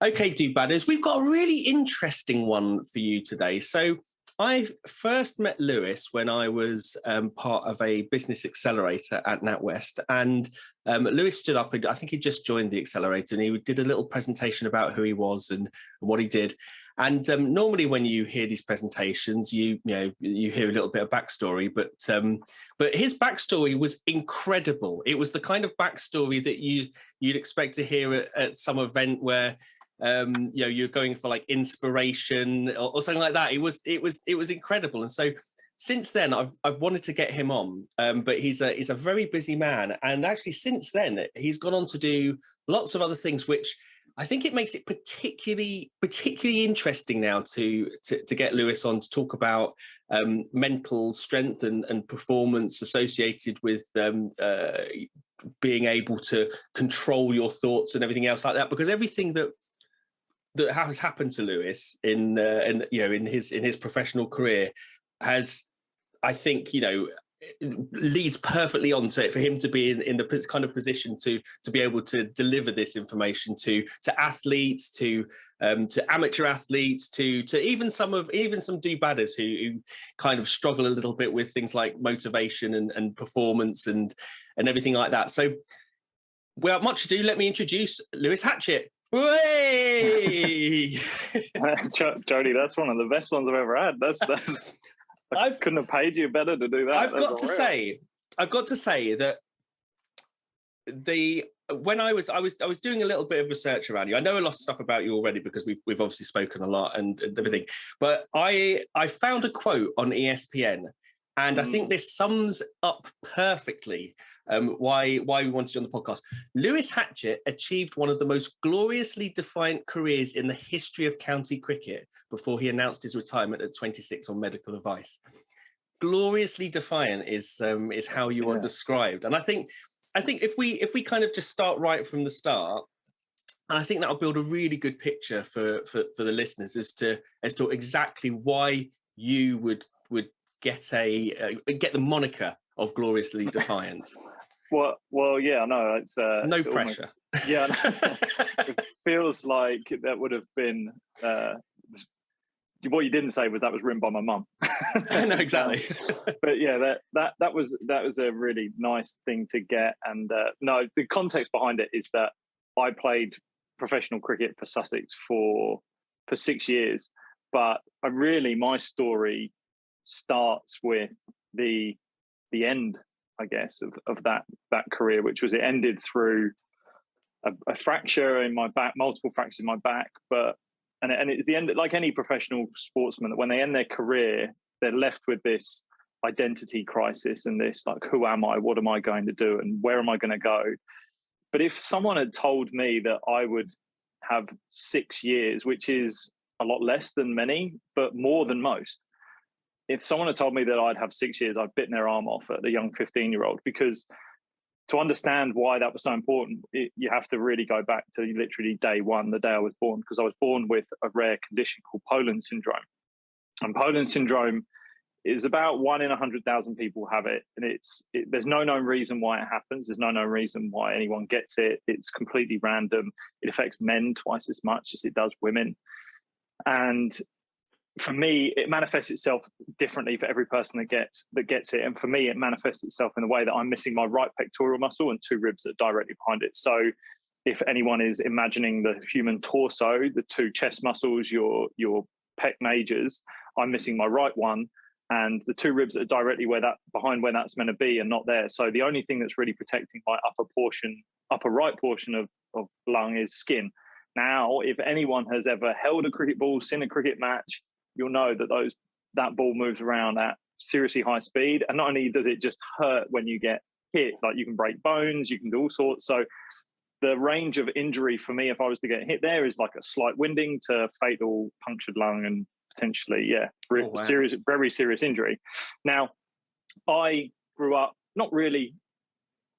Okay, do-badders, we've got a really interesting one for you today. So I first met Lewis when I was part of a business accelerator at NatWest, and Lewis stood up, and I think he just joined the accelerator, and he did a little presentation about who he was and what he did. And normally when you hear these presentations, you hear a little bit of backstory, but his backstory was incredible. It was the kind of backstory that you'd expect to hear at some event where you're going for like inspiration or something like that. It was incredible. And so since then I've wanted to get him on, but he's a very busy man. And actually since then he's gone on to do lots of other things, which I think it makes it particularly interesting now to get Lewis on to talk about mental strength and performance associated with being able to control your thoughts and everything else like that. Because everything that has happened to Lewis in his professional career has, I think, leads perfectly onto it for him to be in the kind of position to be able to deliver this information to athletes, to amateur athletes, to even some do-badders who kind of struggle a little bit with things like motivation and performance and everything like that. So without much ado, let me introduce Lewis Hatchett. Way Jody, that's one of the best ones I've ever had. That's I couldn't have paid you better to do that. I've got to say that when I was doing a little bit of research around you. I know a lot of stuff about you already because we've obviously spoken a lot and everything. But I found a quote on ESPN, and I think this sums up perfectly why we wanted you on the podcast. Lewis Hatchett achieved one of the most gloriously defiant careers in the history of county cricket before he announced his retirement at 26 on medical advice. Gloriously defiant is how you are described, and I think if we kind of just start right from the start, and I think that'll build a really good picture for the listeners as to exactly why you would get the moniker of gloriously defiant. Well, yeah, I know it's no pressure. Yeah, it feels like that would have been. What you didn't say was that was written by my mum. No, exactly. But yeah, that was a really nice thing to get. And no, the context behind it is that I played professional cricket for Sussex for 6 years, but my story starts with the end, I guess, of that career, which was it ended through a fracture in my back, multiple fractures in my back, and it's the end, like any professional sportsman, that when they end their career, they're left with this identity crisis and this, like, who am I? What am I going to do? And where am I going to go? But if someone had told me that I would have 6 years, which is a lot less than many, but more than most, if someone had told me that I'd have 6 years, I'd bitten their arm off at a young 15-year-old, because to understand why that was so important, you have to really go back to literally day one, the day I was born, because I was born with a rare condition called Poland syndrome. And Poland syndrome is about 1 in 100,000 people have it. And there's no known reason why it happens. There's no known reason why anyone gets it. It's completely random. It affects men twice as much as it does women. And for me, it manifests itself differently for every person that gets it. And for me, it manifests itself in the way that I'm missing my right pectoral muscle and 2 ribs that are directly behind it. So if anyone is imagining the human torso, the 2 chest muscles, your pec majors, I'm missing my right one, and the 2 ribs that are directly behind where that's meant to be are not there. So the only thing that's really protecting my upper right portion of lung is skin. Now, if anyone has ever held a cricket ball, seen a cricket match, you'll know that ball moves around at seriously high speed. And not only does it just hurt when you get hit, like you can break bones, you can do all sorts. So the range of injury for me, if I was to get hit there, is like a slight winding to fatal punctured lung and potentially, serious, very serious injury. Now, I grew up not really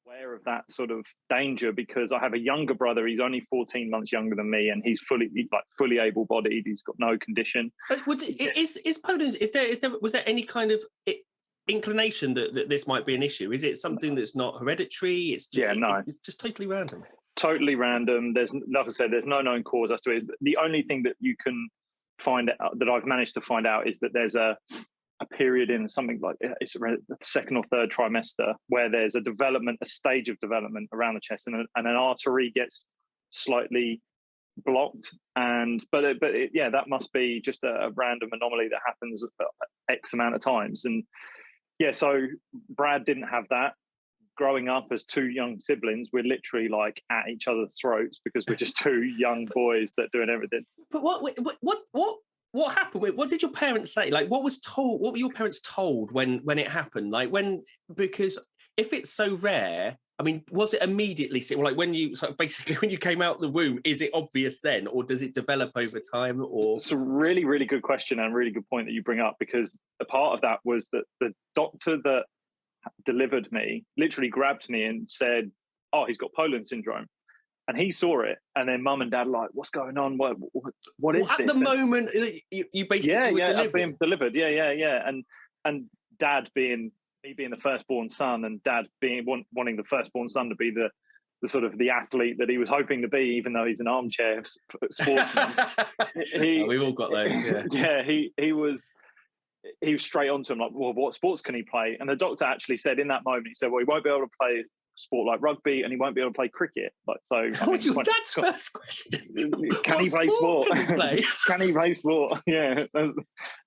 aware of that sort of danger because I have a younger brother. He's only 14 months younger than me, and he's fully able-bodied. He's got no condition. Was there any kind of inclination that this might be an issue? Is it something that's not hereditary? It's just totally random. totally random. There's, like I said, there's no known cause as to it. The only thing that you can find out, that I've managed to find out, is that there's a period in something like, it's the second or third trimester, where there's a stage of development around the chest, and an artery gets slightly blocked. Yeah, that must be just a random anomaly that happens X amount of times. And yeah, so Brad didn't have that. Growing up as two young siblings, we're literally like at each other's throats because we're just two young boys that doing everything. But what happened? What did your parents say? Like, what were your parents told when it happened? Like, because if it's so rare, I mean, was it immediately, like when you came out of the womb, is it obvious then, or does it develop over time? Or it's a really, really good question, and a really good point that you bring up, because a part of that was that the doctor that delivered me literally grabbed me and said, "Oh, he's got Poland syndrome." And he saw it, and then mum and dad were like, "What's going on? What is this?" At the moment, you basically were delivered. Being delivered, yeah. And dad being the firstborn son, and dad being wanting the firstborn son to be the sort of the athlete that he was hoping to be, even though he's an armchair sportsman. We've all got those. Yeah, yeah. He was straight on to him, like, "Well, what sports can he play?" And the doctor actually said in that moment, he said, "Well, he won't be able to play sport like rugby, and he won't be able to play cricket." Like, so that was your dad's first question. Can he play sport? Can he play sport? Yeah,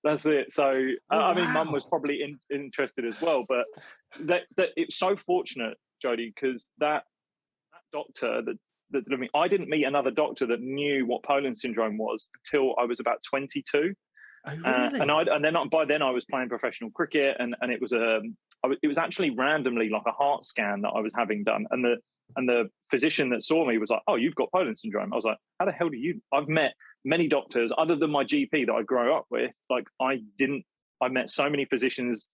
that's it. So I mean, mum was probably interested as well, but that it's so fortunate, Jody, because that doctor that I mean, I didn't meet another doctor that knew what Poland syndrome was until I was about 22. Oh, really? By then I was playing professional cricket, and it was actually randomly like a heart scan that I was having done, and the physician that saw me was like, "Oh, you've got Poland syndrome." I was like, "How the hell do you?" I've met many doctors other than my GP that I grew up with. Like, I met so many physicians,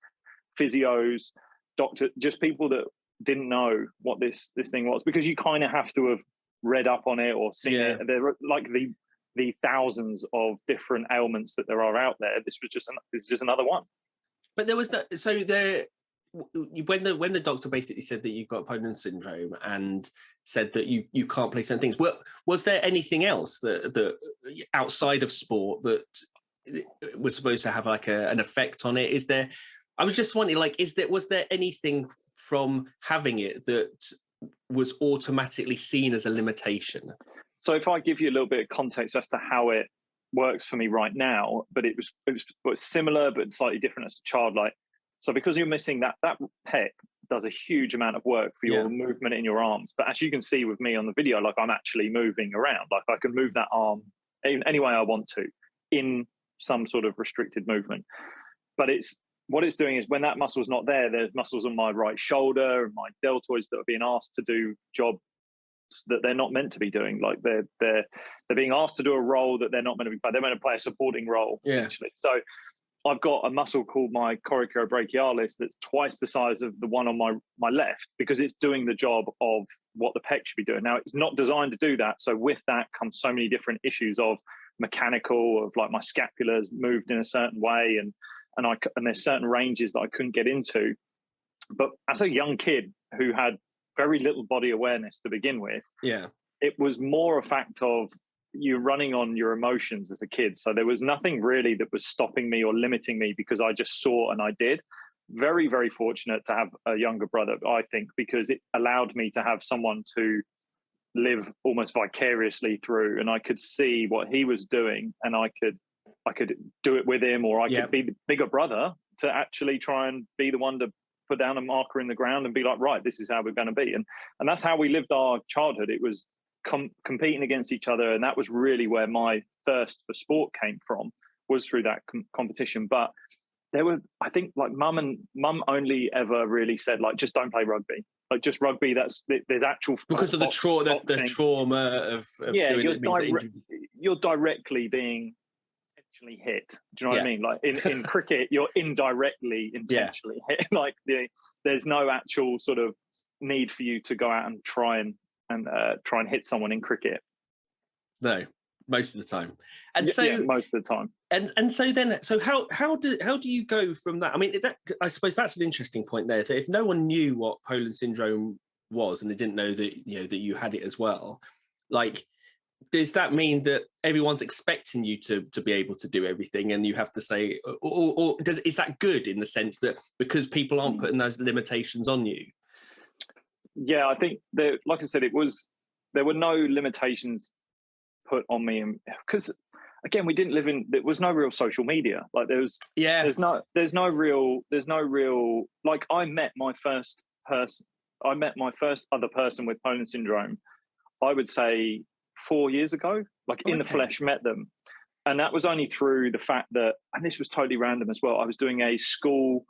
physios, doctors, just people that didn't know what this thing was, because you kind of have to have read up on it or seen it. They're like the thousands of different ailments that there are out there. This is just another one. But there was no, so when the doctor basically said that you've got Poland syndrome and said that you can't play certain things, was there anything else that outside of sport that was supposed to have like an effect on it? I was just wondering, like, was there anything from having it that was automatically seen as a limitation? So if I give you a little bit of context as to how it works for me right now, but it was similar but slightly different as a child. Like, so because you're missing that pec does a huge amount of work for your movement in your arms. But as you can see with me on the video, like, I'm actually moving around. Like, I can move that arm in any way I want to in some sort of restricted movement. But what it's doing is, when that muscle's not there, there's muscles on my right shoulder and my deltoids that are being asked to do jobs that they're not meant to be doing. Like, they're being asked to do a role that they're not meant to be playing. They're meant to play a supporting role, essentially. So I've got a muscle called my coracobrachialis that's twice the size of the one on my left, because it's doing the job of what the pec should be doing. Now, it's not designed to do that. So with that comes so many different issues of mechanical, of like my scapula's moved in a certain way, and there's certain ranges that I couldn't get into. But as a young kid who had very little body awareness to begin with, it was more a fact of you running on your emotions as a kid. So there was nothing really that was stopping me or limiting me, because I just saw and I did. Very, very fortunate to have a younger brother, I think, because it allowed me to have someone to live almost vicariously through, and I could see what he was doing, and I could do it with him, or I could be the bigger brother to actually try and be the one to put down a marker in the ground and be like, right, this is how we're going to be. And that's how we lived our childhood. It was competing against each other, and that was really where my thirst for sport came from, was through that competition. But there were, I think, like, mum only ever really said, like, just don't play rugby. Like, just rugby, there's actual, because of the trauma of you're directly being hit. Do you know what I mean? Like, in cricket, you're indirectly intentionally hit. Like, there's no actual sort of need for you to go out and try and hit someone in cricket. No, most of the time. And most of the time. And so how do you go from that? I mean, I suppose that's an interesting point there. That if no one knew what Poland syndrome was, and they didn't know that that you had it as well. Like, does that mean that everyone's expecting you to be able to do everything, and you have to say, or is that good in the sense that because people aren't putting those limitations on you? Yeah, I think that, like I said, there were no limitations put on me, because again, we didn't live in, there was no real social media. Like there's no real, like I met my first other person with Poland syndrome, I would say 4 years ago, like in the flesh, met them. And that was only through the fact that, and this was totally random as well, I was doing a school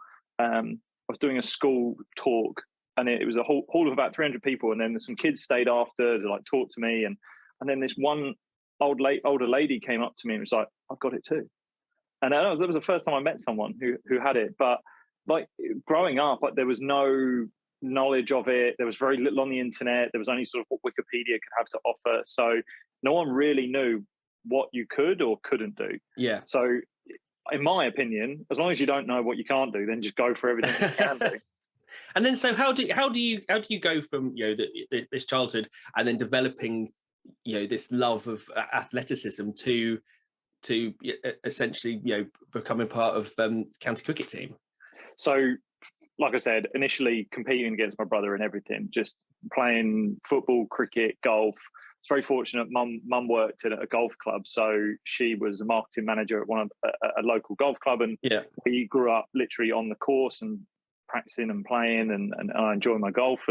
talk, and it was a hall of about 300 people, and then some kids stayed after to like talk to me, and then this one older lady came up to me and was like, "I've got it too." And that was the first time I met someone who had it. But like growing up, like there was no knowledge of it. There was very little on the internet. There was only sort of what Wikipedia could have to offer. So no one really knew what you could or couldn't do. Yeah. So in my opinion, as long as you don't know what you can't do, then just go for everything you can do. And then, so how do you go from this childhood and then developing this love of athleticism to essentially becoming part of county cricket team? So, like I said, initially competing against my brother and everything, just playing football, cricket, golf. It's very fortunate. Mum worked at a golf club, so she was a marketing manager at a local golf club, and we grew up literally on the course and practicing and playing, and I enjoy my golf.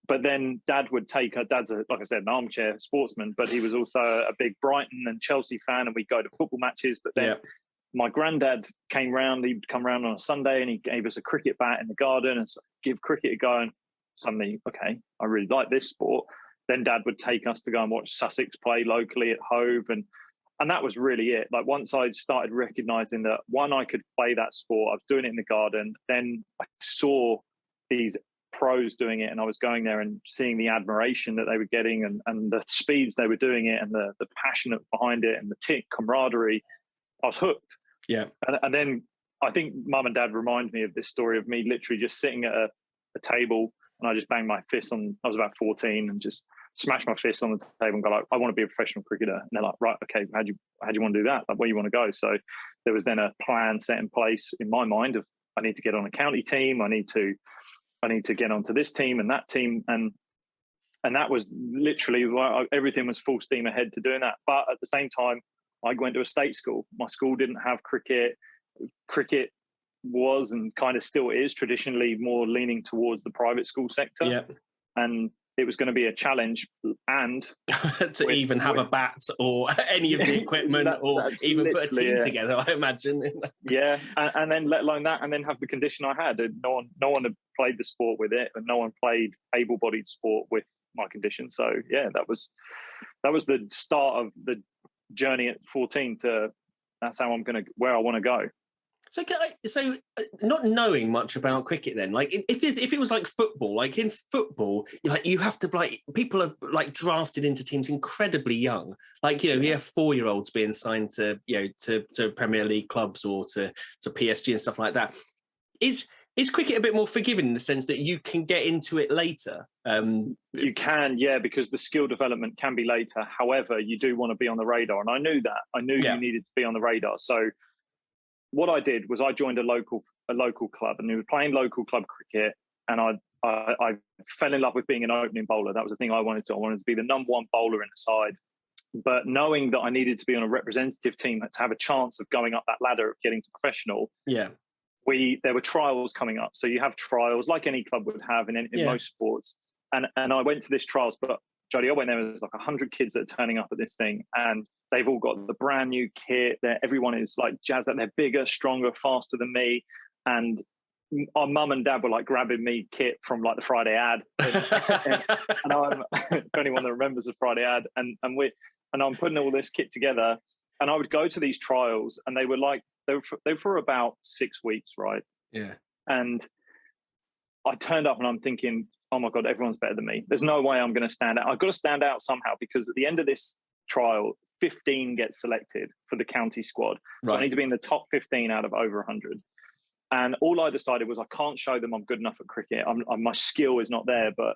But then Dad would take her. Dad's like I said, an armchair sportsman, but he was also a big Brighton and Chelsea fan, and we'd go to football matches. But then my granddad came round. He'd come round on a Sunday, and he gave us a cricket bat in the garden and give cricket a go. And suddenly, okay, I really like this sport. Then Dad would take us to go and watch Sussex play locally at Hove, and that was really it. Like once I started recognising that, one, I could play that sport, I was doing it in the garden. Then I saw these pros doing it, and I was going there and seeing the admiration that they were getting, and the speeds they were doing it, and the passion behind it, and the camaraderie. I was hooked. Yeah. And then I think Mum and Dad remind me of this story of me literally just sitting at a table, and I just banged my fist on. I was about 14, and just smash my fist on the table and go like, "I want to be a professional cricketer." And they're like, "Right, okay, how do you want to do that? Like, where you want to go?" So there was then a plan set in place in my mind of, I need to get on a county team, I need to get onto this team and that team, and that was literally everything was full steam ahead to doing that. But at the same time, I went to a state school. My school didn't have cricket. Cricket was, and kind of still is, traditionally more leaning towards the private school sector. Yeah. And it was going to be a challenge, and to even have a bat or any of the equipment, or even put a team together, I imagine. Yeah, and then let alone that, and then have the condition I had. No one had played the sport with it, and no one played able-bodied sport with my condition. So yeah, that was the start of the journey at 14 to that's how where I want to go. So not knowing much about cricket, then, like if it was like football, like in football, you have to, like, people are like drafted into teams incredibly young. Like, you have 4-year-olds being signed to to Premier League clubs or to PSG and stuff like that. Is cricket a bit more forgiving in the sense that you can get into it later? You can, yeah, because the skill development can be later. However, you do want to be on the radar, and I knew that. I knew you needed to be on the radar. So what I did was I joined a local club, and we were playing local club cricket, and I fell in love with being an opening bowler. That was the thing I wanted to. I wanted to be the number one bowler in the side. But knowing that I needed to be on a representative team to have a chance of going up that ladder of getting to professional, there were trials coming up. So you have trials like any club would have in most sports. And I went to this trials, but Jody, I went there, there's like 100 kids that are turning up at this thing, and they've all got the brand new kit. Everyone is like jazzed that they're bigger, stronger, faster than me. And our mum and dad were like grabbing me kit from like the Friday ad. And I'm, if anyone that remembers the Friday ad, and I'm putting all this kit together, and I would go to these trials, and they were for about 6 weeks, right? Yeah. And I turned up, and I'm thinking, oh my God, everyone's better than me. There's no way I'm going to stand out. I've got to stand out somehow, because at the end of this trial, 15 get selected for the county squad. So I need to be in the top 15 out of over 100. And all I decided was I can't show them I'm good enough at cricket. My skill is not there, but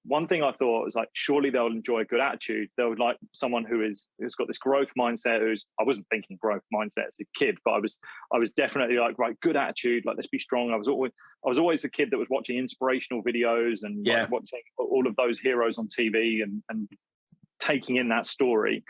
one thing I thought was like, surely they'll enjoy a good attitude. They would like someone who's got this growth mindset. I wasn't thinking growth mindset as a kid, but I was definitely like, right, good attitude. Like, let's be strong. I was always the kid that was watching inspirational videos and like, watching all of those heroes on TV and taking in that story.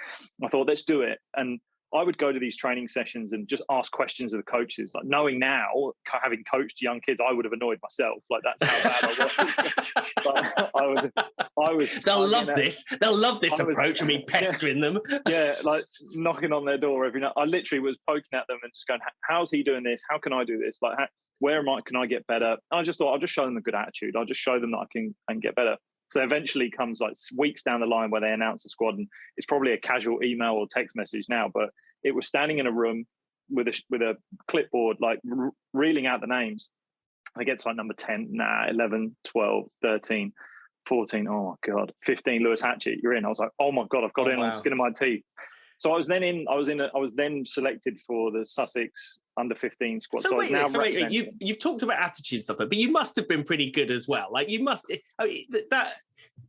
I thought, let's do it. And I would go to these training sessions and just ask questions of the coaches. Like, knowing now, having coached young kids, I would have annoyed myself. Like, that's how bad I was. But I was. They'll love this. They'll love this approach. I mean, pestering them. Yeah, like knocking on their door every night. I literally was poking at them and just going, "How's he doing this? How can I do this? Like, where am I? Can I get better?" And I just thought, I'll just show them a good attitude. I'll just show them that I can get better. So eventually comes like weeks down the line where they announce the squad, and it's probably a casual email or text message now, but it was standing in a room with a clipboard, like reeling out the names. I get to like number 10, 11, 12, 13, 14, oh my God, 15, Lewis Hatchett, you're in. I was like, oh my God, I've got in on the skin of my teeth. So I was then selected for the Sussex under 15 squad. So wait, you've talked about attitude stuff, but you must have been pretty good as well. Like, you must. I mean,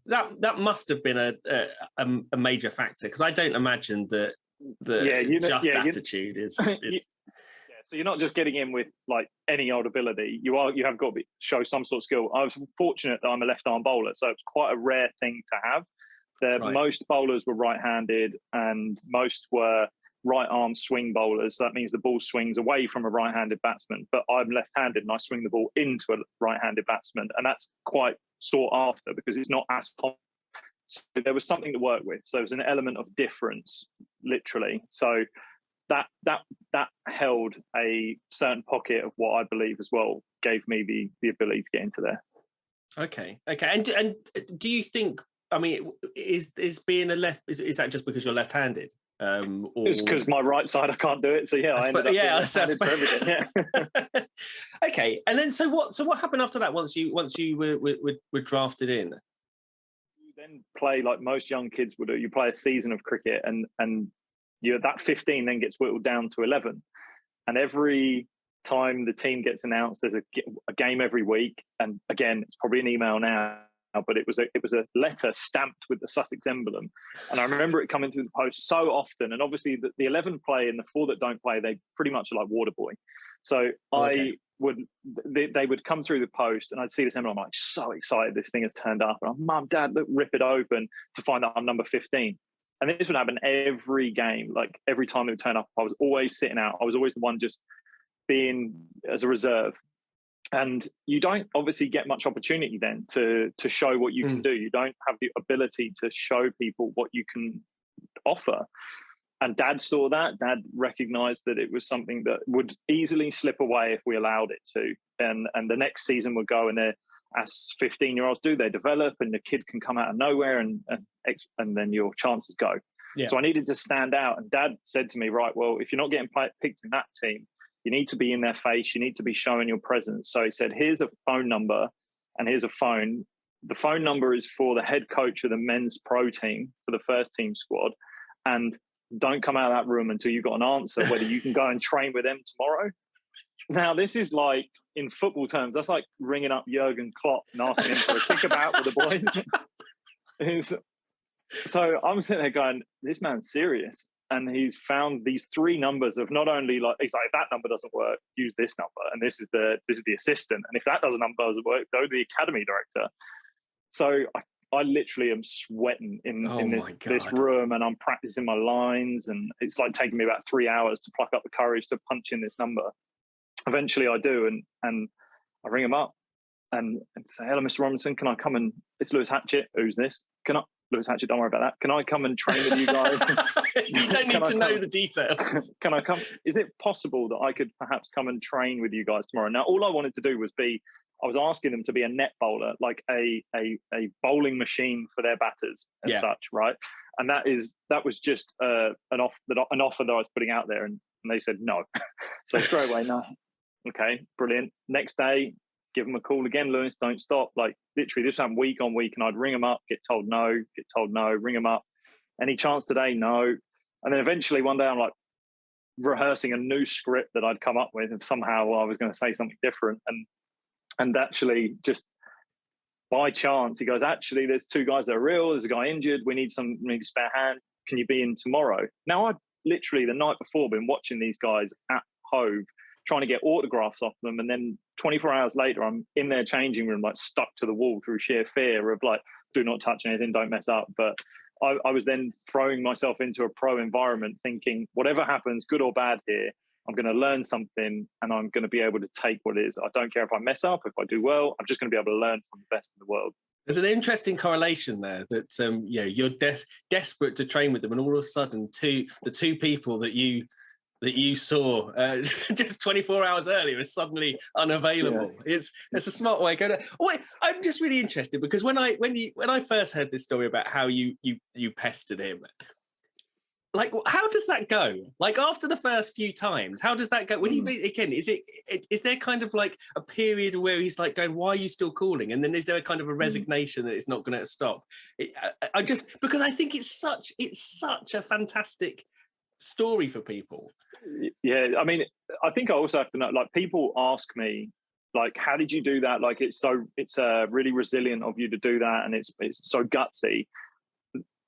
that must have been a major factor, because I don't imagine that attitude is. So you're not just getting in with like any old ability. You have got to show some sort of skill. I was fortunate that I'm a left arm bowler, so it's quite a rare thing to have. Most bowlers were right-handed, and most were right arm swing bowlers. So that means the ball swings away from a right-handed batsman, but I'm left-handed and I swing the ball into a right-handed batsman, and that's quite sought after because it's not as common. So there was something to work with. So there was an element of difference, literally. So that held a certain pocket of what I believe as well gave me the ability to get into there. Okay. And do you think, I mean, is being a left, is that just because you're left-handed? It's because my right side, I can't do it. So yeah, I ended up being left-handed for everything. Yeah. Okay. And then so what happened after that once you were drafted in? You then play like most young kids would do. You play a season of cricket, and that 15 then gets whittled down to 11. And every time the team gets announced, there's a game every week. And again, it's probably an email now, but it was a letter stamped with the Sussex emblem. And I remember it coming through the post so often. And obviously the 11 play and the 4 that don't play, they pretty much are like water boy. So they would come through the post, and I'd see this emblem. I'm like, so excited this thing has turned up. And I'm, Mum, Dad, look, rip it open to find out I'm number 15. And this would happen every game. Like every time it would turn up, I was always sitting out. I was always the one just being as a reserve. And you don't obviously get much opportunity then to show what you can do. You don't have the ability to show people what you can offer. And Dad saw that. Dad recognized that it was something that would easily slip away if we allowed it to. And the next season would go, and as 15-year-olds do, they develop, and the kid can come out of nowhere, and then your chances go. Yeah. So I needed to stand out. And Dad said to me, right, well, if you're not getting picked in that team, you need to be in their face. You need to be showing your presence. So he said, here's a phone number and here's a phone. The phone number is for the head coach of the men's pro team for the first team squad. And don't come out of that room until you've got an answer whether you can go and train with them tomorrow. Now, this is like, in football terms, that's like ringing up Jurgen Klopp and asking him for a kickabout with the boys. So I'm sitting there going, this man's serious. And he's found these 3 numbers of not only like, he's like, if that number doesn't work, use this number. And this is the assistant. And if that doesn't work, go to the academy director. So I literally am sweating in this room, and I'm practicing my lines. And it's like taking me about 3 hours to pluck up the courage to punch in this number. Eventually I do. And I ring him up and say, hello, Mr. Robinson, can I come and, it's Lewis Hatchett. Who's this? Lewis Hatchett, don't worry about that. Can I come and train with you guys? You don't need to know the details. Can I come? Is it possible that I could perhaps come and train with you guys tomorrow? Now, all I wanted to do was I was asking them to be a net bowler, like a bowling machine for their batters as such, right? And that was just an offer that I was putting out there, and they said no. So straight away, no. Okay, brilliant. Next day, give them a call again, Lewis, don't stop. Like literally this happened week on week, and I'd ring them up, get told no, ring them up. Any chance today? No. And then eventually one day I'm like rehearsing a new script that I'd come up with, and somehow I was going to say something different. And actually just by chance, he goes, actually, there's 2 guys that are ill. There's a guy injured. We need a spare hand. Can you be in tomorrow? Now, I'd literally the night before been watching these guys at Hove, trying to get autographs off them. And then 24 hours later, I'm in their changing room, like stuck to the wall through sheer fear of like, do not touch anything, don't mess up. But I was then throwing myself into a pro environment thinking, whatever happens, good or bad here, I'm going to learn something and I'm going to be able to take what it is. I don't care if I mess up, if I do well, I'm just going to be able to learn from the best in the world. There's an interesting correlation there that you're desperate to train with them, and all of a sudden, the two people that you saw just 24 hours earlier is suddenly unavailable. Yeah. It's a smart way of going. Wait, I'm just really interested because when I first heard this story about how you pestered him, like, how does that go? Like, after the first few times, how does that go? When you again, is there kind of like a period where he's like going, why are you still calling? And then is there a kind of a resignation that it's not going to stop? I just, because I think it's such a fantastic story for people. Yeah, I mean, I think I also have to know, like, people ask me, like, how did you do that? Like, it's really resilient of you to do that, and it's so gutsy.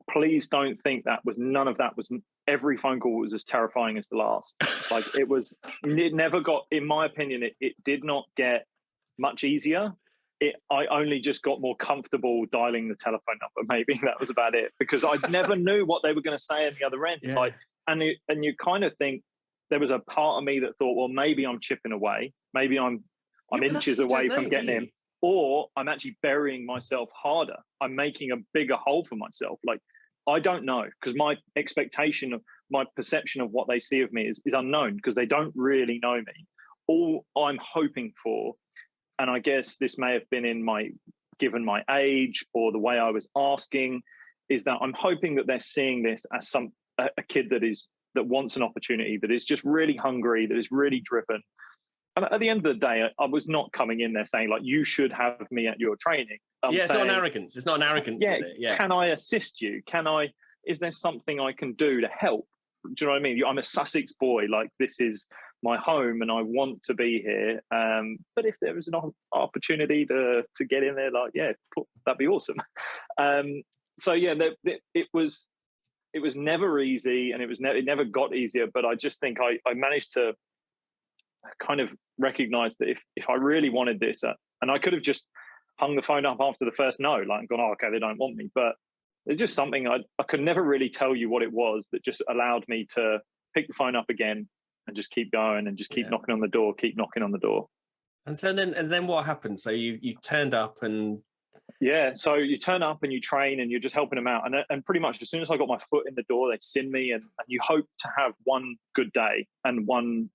Please don't think none of that was, every phone call was as terrifying as the last. Like, it never got, in my opinion, it did not get much easier. I only just got more comfortable dialing the telephone number. Maybe that was about it, because I never knew what they were going to say on the other end. Yeah. Like, and you kind of think, there was a part of me that thought, well, maybe I'm chipping away. Maybe I'm inches away from getting him. Or I'm actually burying myself harder. I'm making a bigger hole for myself. Like, I don't know, because my perception of what they see of me is unknown, because they don't really know me. All I'm hoping for, and I guess this may have been given my age or the way I was asking, is that I'm hoping that they're seeing this as a kid that wants an opportunity, that is just really hungry, that is really driven. And at the end of the day, I was not coming in there saying, like, you should have me at your training. It's not an arrogance. It's not an arrogance with it. Yeah. Can I assist you? Is there something I can do to help? Do you know what I mean? I'm a Sussex boy. Like, this is my home and I want to be here. But if there was an opportunity to get in there, like, yeah, that'd be awesome. So yeah, it was never easy, and it never got easier. But I just think I managed to kind of recognize that if I really wanted this, and I could have just hung the phone up after the first no, like, gone, oh, okay, they don't want me. But it's just something I could never really tell you what it was that just allowed me to pick the phone up again and just keep going and just keep knocking on the door. And so then what happened? So you turned up and... Yeah, so you turn up and you train and you're just helping them out. And pretty much as soon as I got my foot in the door, they'd send me, and you hope to have one good day and one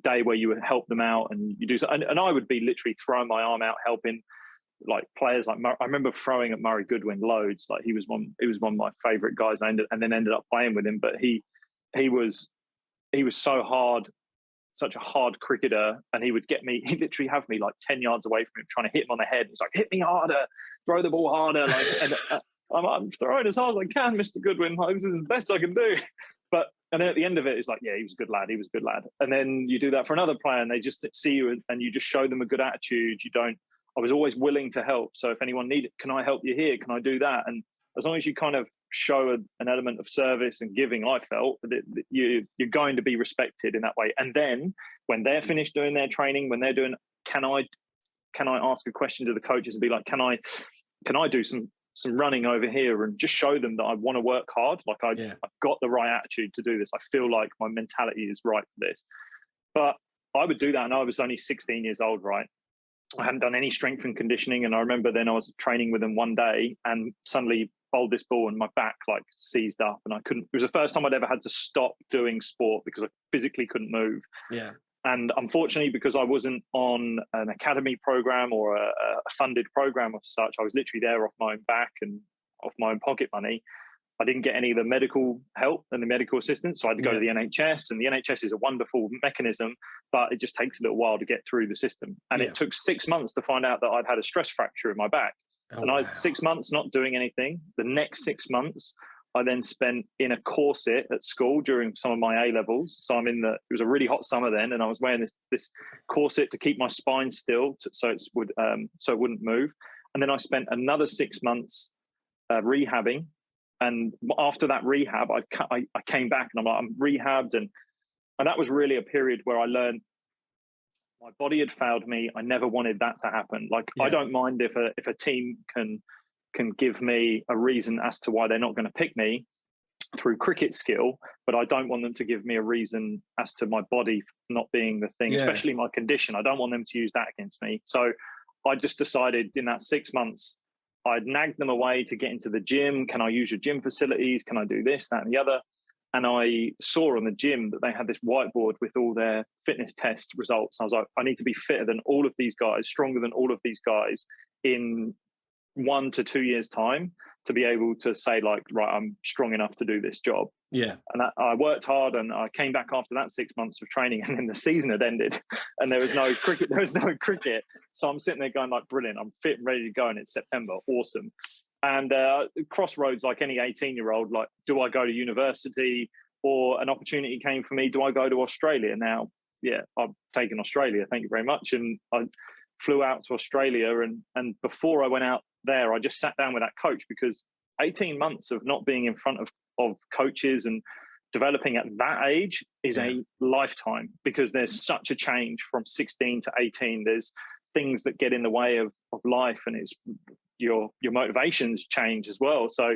day where you would help them out and you do so. And I would be literally throwing my arm out, helping like players like I remember throwing at Murray Goodwin loads. Like, he was one of my favorite guys. And then ended up playing with him. But he was so hard, such a hard cricketer, and he'd literally have me like 10 yards away from him, trying to hit him on the head. He's like, hit me harder, throw the ball harder. Like, and I'm throwing as hard as I can, Mr. Goodwin. Like, this is the best I can do. And then at the end of it, it's like, yeah, he was a good lad. And then you do that for another player, and they just see you and you just show them a good attitude. I was always willing to help. So if anyone needed, can I help you here? Can I do that? And as long as you kind of show an element of service and giving, I felt that you're going to be respected in that way. And then when they're finished doing their training, when they're doing, can I ask a question to the coaches and be like, can I do some running over here and just show them that I want to work hard? Like, I've got the right attitude to do this. I feel like my mentality is right for this. But I would do that, and I was only 16 years old, right? I hadn't done any strength and conditioning, and I remember then I was training with them one day and suddenly bowled this ball and my back like seized up, and I couldn't. It was the first time I'd ever had to stop doing sport because I physically couldn't move. Yeah. And unfortunately, because I wasn't on an academy program or a funded program of such, I was literally there off my own back and off my own pocket money. I didn't get any of the medical help and the medical assistance, so I had to go to the NHS, and the NHS is a wonderful mechanism, but it just takes a little while to get through the system. And it took 6 months to find out that I'd had a stress fracture in my back. I had 6 months not doing anything. The next 6 months, I then spent in a corset at school during some of my A-levels. So it was a really hot summer then, and I was wearing this corset to keep my spine still, so it wouldn't move. And then I spent another 6 months rehabbing. And after that rehab, I came back and I'm rehabbed. And that was really a period where I learned my body had failed me. I never wanted that to happen. Like, I don't mind if a team can give me a reason as to why they're not going to pick me through cricket skill, but I don't want them to give me a reason as to my body not being the thing, especially my condition. I don't want them to use that against me. So I just decided in that 6 months, I'd nagged them away to get into the gym. Can I use your gym facilities? Can I do this, that, and the other? And I saw on the gym that they had this whiteboard with all their fitness test results. I was like, I need to be fitter than all of these guys, stronger than all of these guys in 1 to 2 years' time to be able to say, like, right, I'm strong enough to do this job. Yeah. And I worked hard, and I came back after that 6 months of training, and then the season had ended and there was no cricket. So I'm sitting there going, like, brilliant, I'm fit and ready to go, and it's September. Awesome. And crossroads, like any 18-year-old, like, do I go to university, or an opportunity came for me, do I go to Australia? Now, yeah, I've taken Australia, thank you very much. And I flew out to Australia, and before I went out there, I just sat down with that coach, because 18 months of not being in front of coaches and developing at that age is a lifetime, because there's such a change from 16 to 18. There's things that get in the way of life, and it's your motivations change as well. So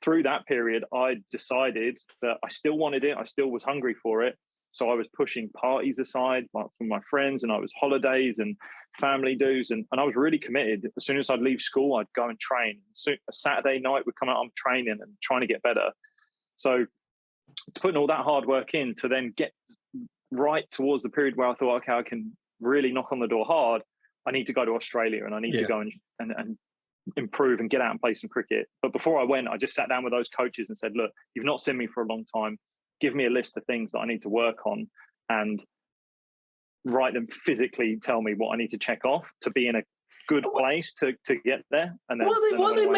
through that period, I decided that I still wanted it. I still was hungry for it. So I was pushing parties aside from my friends, and I was holidays and family dues. And I was really committed. As soon as I'd leave school, I'd go and train. So a Saturday night would come out, I'm training and trying to get better. So putting all that hard work in to then get right towards the period where I thought, okay, I can really knock on the door hard. I need to go to Australia, and I need to go and improve and get out and play some cricket. But before I went, I just sat down with those coaches and said, look, you've not seen me for a long time. Give me a list of things that I need to work on, and write them physically, tell me what I need to check off to be in a good place to get there. And then, what are they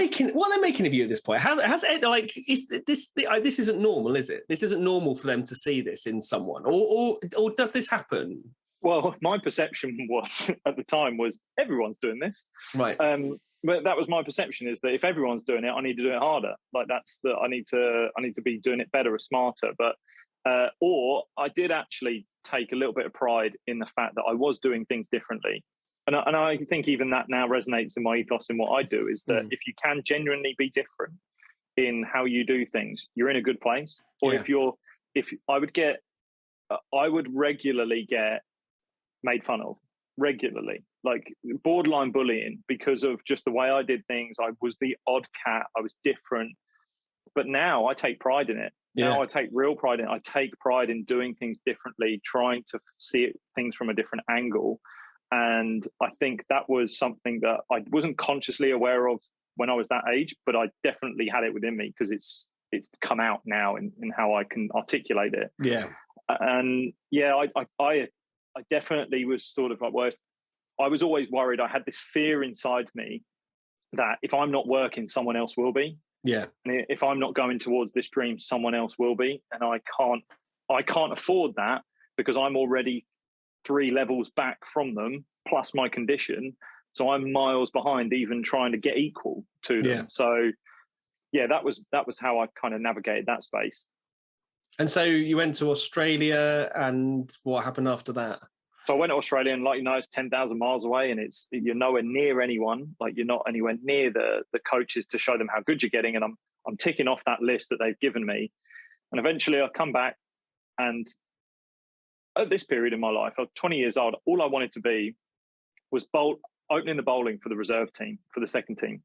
making of you at this point? Has it, like, is this this isn't normal, is it? This isn't normal for them to see this in someone, or does this happen? Well, my perception was at the time was everyone's doing this, right? But that was my perception, is that if everyone's doing it, I need to do it harder. Like, that's I need to be doing it better or smarter. But or I did actually take a little bit of pride in the fact that I was doing things differently. And I think even that now resonates in my ethos in what I do, is that if you can genuinely be different in how you do things, you're in a good place. Or I would regularly get made fun of, regularly, like borderline bullying, because of just the way I did things. I was the odd cat. I was different. But now I take pride in it. Now I take real pride in it. I take pride in doing things differently, trying to see things from a different angle. And I think that was something that I wasn't consciously aware of when I was that age, but I definitely had it within me, because it's come out now in how I can articulate it. Yeah. And I definitely was sort of like, I was always worried. I had this fear inside me that if I'm not working, someone else will be. Yeah. And if I'm not going towards this dream, someone else will be. And I can't afford that, because I'm already 3 levels back from them, plus my condition. So I'm miles behind, even trying to get equal to them. Yeah. So that was how I kind of navigated that space. And so you went to Australia, and what happened after that? So I went to Australia, and it's 10,000 miles away, and you're nowhere near anyone. Like, you're not anywhere near the coaches to show them how good you're getting. And I'm ticking off that list that they've given me. And eventually I come back, and at this period in my life, I was 20 years old. All I wanted to be was opening the bowling for the reserve team, for the second team.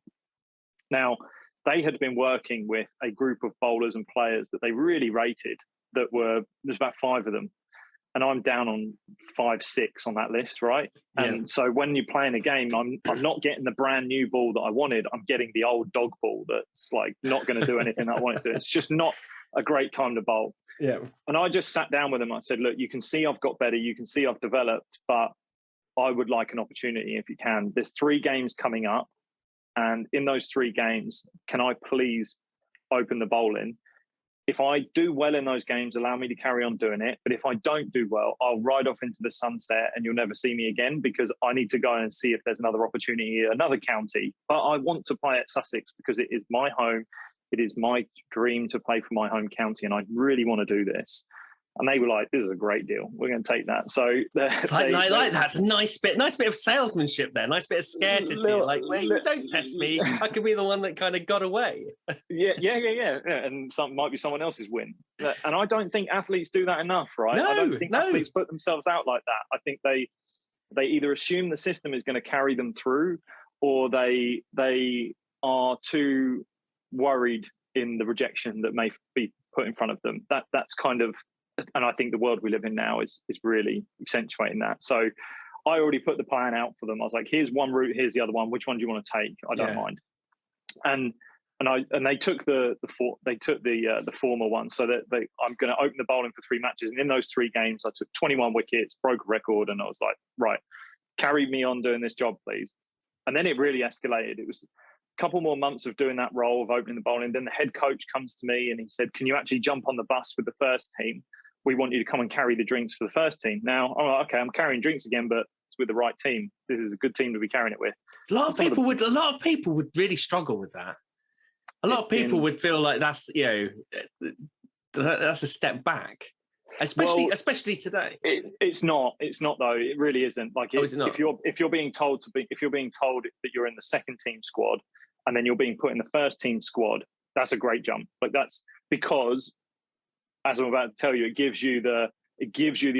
Now, they had been working with a group of bowlers and players that they really rated. There's about 5 of them, and I'm down on 5, 6 on that list, right? Yeah. And so when you're playing a game, I'm not getting the brand new ball that I wanted. I'm getting the old dog ball that's like not going to do anything that I want it to do. It's just not a great time to bowl. Yeah. And I just sat down with them. I said, look, you can see I've got better. You can see I've developed, but I would like an opportunity if you can. There's 3 games coming up. And in those 3 games, can I please open the bowling? if I do well in those games, allow me to carry on doing it. But if I don't do well, I'll ride off into the sunset and you'll never see me again, because I need to go and see if there's another opportunity, another county. But I want to play at Sussex because it is my home. It is my dream to play for my home county, and I really want to do this. And they were like, "This is a great deal. We're going to take that." So I like that. It's a nice bit of salesmanship there. Nice bit of scarcity. Wait, don't test me. I could be the one that kind of got away. Yeah. And might be someone else's win. And I don't think athletes do that enough, right? I don't think athletes put themselves out like that. I think they either assume the system is going to carry them through, or they are too worried in the rejection that may be put in front of them. That's kind of, and I think the world we live in now is really accentuating that. So I already put the plan out for them. I was like, here's one route, here's the other one. Which one do you want to take? I don't mind. And they took the former one. So that I'm going to open the bowling for 3 matches, and in those 3 games, I took 21 wickets, broke a record, and I was like, right, carry me on doing this job, please. And then it really escalated. It was a couple more months of doing that role of opening the bowling. Then the head coach comes to me and he said, "Can you actually jump on the bus with the first team? We want you to come and carry the drinks for the first team." Now, I'm like, okay, I'm carrying drinks again, but it's with the right team. This is a good team to be carrying it with. A lot of people would really struggle with that. A lot of people would feel like that's a step back, especially today. It's not though. It really isn't. Like, if you're being told that you're in the second team squad, and then you're being put in the first team squad, that's a great jump. Like, that's because, as I'm about to tell you, it gives you the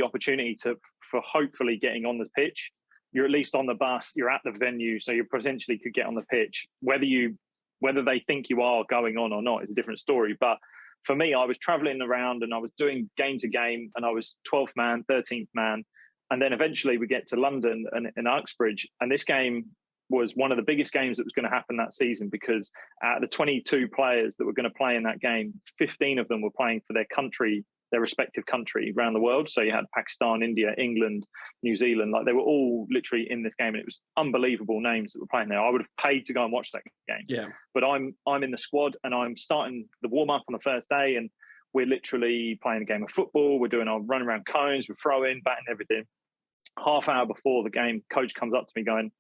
opportunity for hopefully getting on the pitch. You're at least on the bus, you're at the venue, so you potentially could get on the pitch. Whether they think you are going on or not is a different story. But for me, I was traveling around and I was doing game to game, and I was 12th man, 13th man. And then eventually we get to London and in Uxbridge. And this game was one of the biggest games that was going to happen that season, because out of the 22 players that were going to play in that game, 15 of them were playing for their country, their respective country around the world. So you had Pakistan, India, England, New Zealand. Like, they were all literally in this game, and it was unbelievable names that were playing there. I would have paid to go and watch that game. Yeah. But I'm in the squad, and I'm starting the warm up on the first day, and we're literally playing a game of football. We're doing our run around cones, we're throwing, batting, everything. Half hour before the game, coach comes up to me going,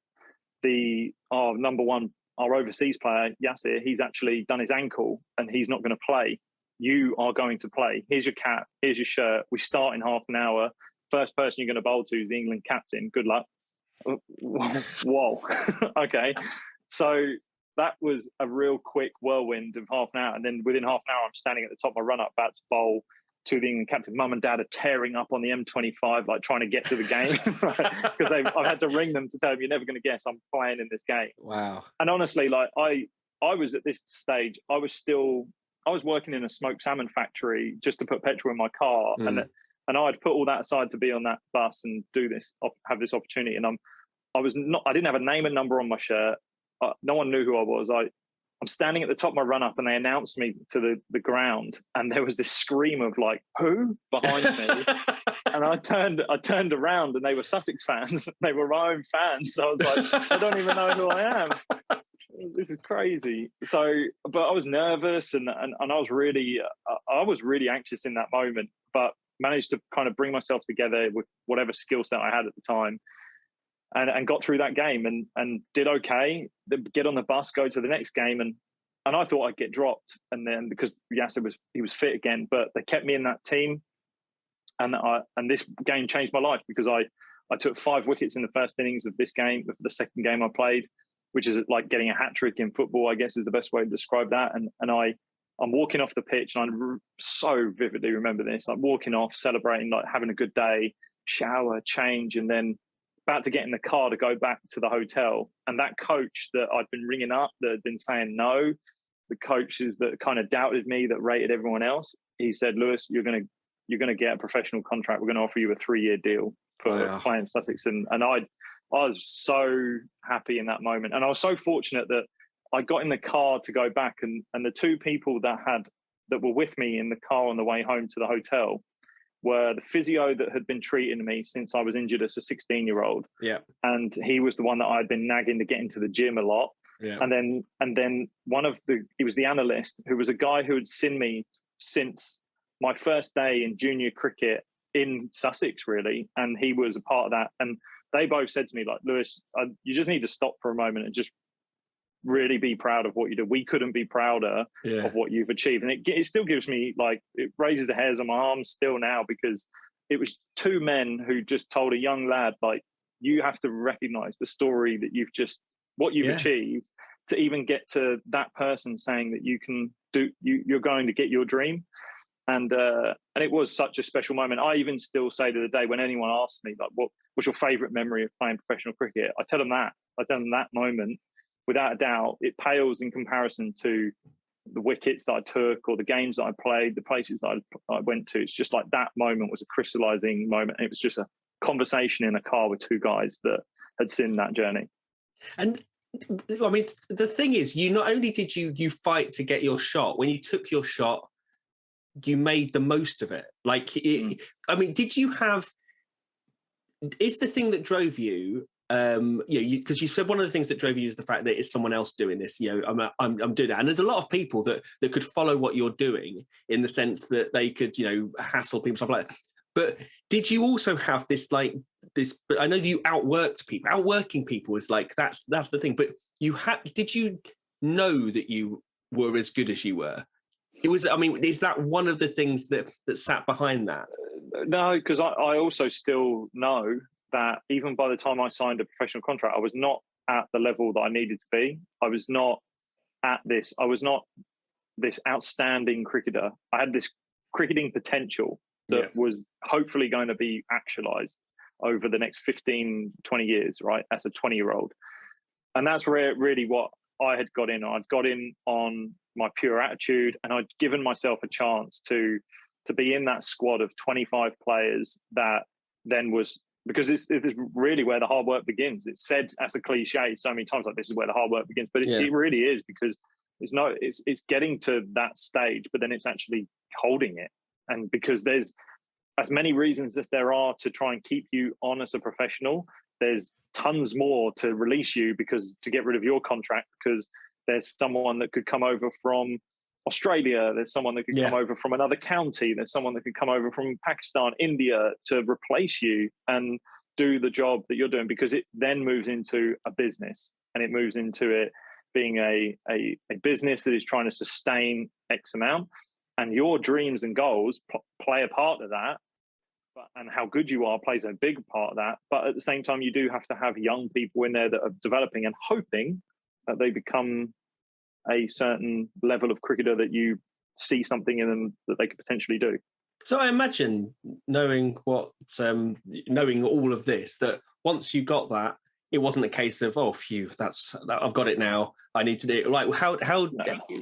our number one, our overseas player, Yasir, he's actually done his ankle and he's not going to play. You are going to play. Here's your cap. Here's your shirt. We start in half an hour. First person you're going to bowl to is the England captain. Good luck. Whoa. Okay. So that was a real quick whirlwind of half an hour. And then within half an hour, I'm standing at the top of my run-up about to bowl to the England captain. Mum and Dad are tearing up on the M25, like trying to get to the game, because I've had to ring them to tell them, you're never going to guess I'm playing in this game. Wow. And honestly, like I was at this stage, I was working in a smoked salmon factory just to put petrol in my car, and I'd put all that aside to be on that bus and do this, have this opportunity. And I didn't have a name and number on my shirt. No one knew who I was. I'm standing at the top of my run-up, and they announced me to the ground, and there was this scream of like, "Who?" behind me. And I turned around, and they were Sussex fans. They were my own fans. So I was like, I don't even know who I am. This is crazy. So, but I was nervous, and I was really anxious in that moment, but managed to kind of bring myself together with whatever skill set I had at the time. And got through that game and did okay. Get on the bus, go to the next game, and I thought I'd get dropped. And then because Yasser was fit again, but they kept me in that team, and this game changed my life, because I took 5 wickets in the first innings of this game, the second game I played, which is like getting a hat trick in football, I guess is the best way to describe that. And I'm walking off the pitch, and I so vividly remember this, like walking off, celebrating, like having a good day, shower, change, and then about to get in the car to go back to the hotel. And that coach that I'd been ringing up, that had been saying no, the coaches that kind of doubted me, that rated everyone else, he said, "Lewis, you're going to get a professional contract. We're going to offer you a 3-year deal for playing Sussex." And I was so happy in that moment. And I was so fortunate that I got in the car to go back, and the 2 people that were with me in the car on the way home to the hotel were the physio that had been treating me since I was injured as a 16-year-old. Yeah. And he was the one that I'd been nagging to get into the gym a lot. Yeah. And then he was the analyst, who was a guy who had seen me since my first day in junior cricket in Sussex, really. And he was a part of that. And they both said to me, like, Lewis, you just need to stop for a moment and just really be proud of what you do. We couldn't be prouder of what you've achieved. And it still gives me, like, it raises the hairs on my arms still now, because it was two men who just told a young lad, like, you have to recognize the story that what you've achieved, to even get to that person saying that you can do, you're going to get your dream. And it was such a special moment. I even still say to the day, when anyone asks me, like, what's your favorite memory of playing professional cricket? I tell them that moment. Without a doubt, it pales in comparison to the wickets that I took, or the games that I played, the places that I went to. It's just like that moment was a crystallizing moment. It was just a conversation in a car with two guys that had seen that journey. And I mean, the thing is, you not only did you fight to get your shot, when you took your shot, you made the most of it. Like, I mean, did you have? Is the thing that drove you? Because you said one of the things that drove you is the fact that it's someone else doing this. I'm doing that, and there's a lot of people that could follow what you're doing, in the sense that they could, hassle people, stuff like that. But did you also have this, like, this? But I know that you outworked people. Outworking people is like that's the thing. But did you know that you were as good as you were? It was. I mean, is that one of the things that sat behind that? No, because I also still know that even by the time I signed a professional contract, I was not at the level that I needed to be. I was not this outstanding cricketer. I had this cricketing potential that was hopefully going to be actualized over the next 15, 20 years, right? As a 20-year-old. And that's really what I had got in. I'd got in on my pure attitude, and I'd given myself a chance to be in that squad of 25 players that then was, because it's really where the hard work begins. It's said as a cliche so many times, like, this is where the hard work begins, but it really is, because it's getting to that stage, but then it's actually holding it. And because there's as many reasons as there are to try and keep you on as a professional, there's tons more to release you, because to get rid of your contract, because there's someone that could come over from Australia, there's someone that could come over from another county, there's someone that could come over from Pakistan, India, to replace you and do the job that you're doing, because it then moves into a business, and it moves into it being a business that is trying to sustain X amount, and your dreams and goals play a part of that, and how good you are plays a big part of that. But at the same time, you do have to have young people in there that are developing and hoping that they become a certain level of cricketer, that you see something in them that they could potentially do. So I imagine, knowing all of this, that once you got that, it wasn't a case of, oh, phew, I've got it now, I need to do it. Like, how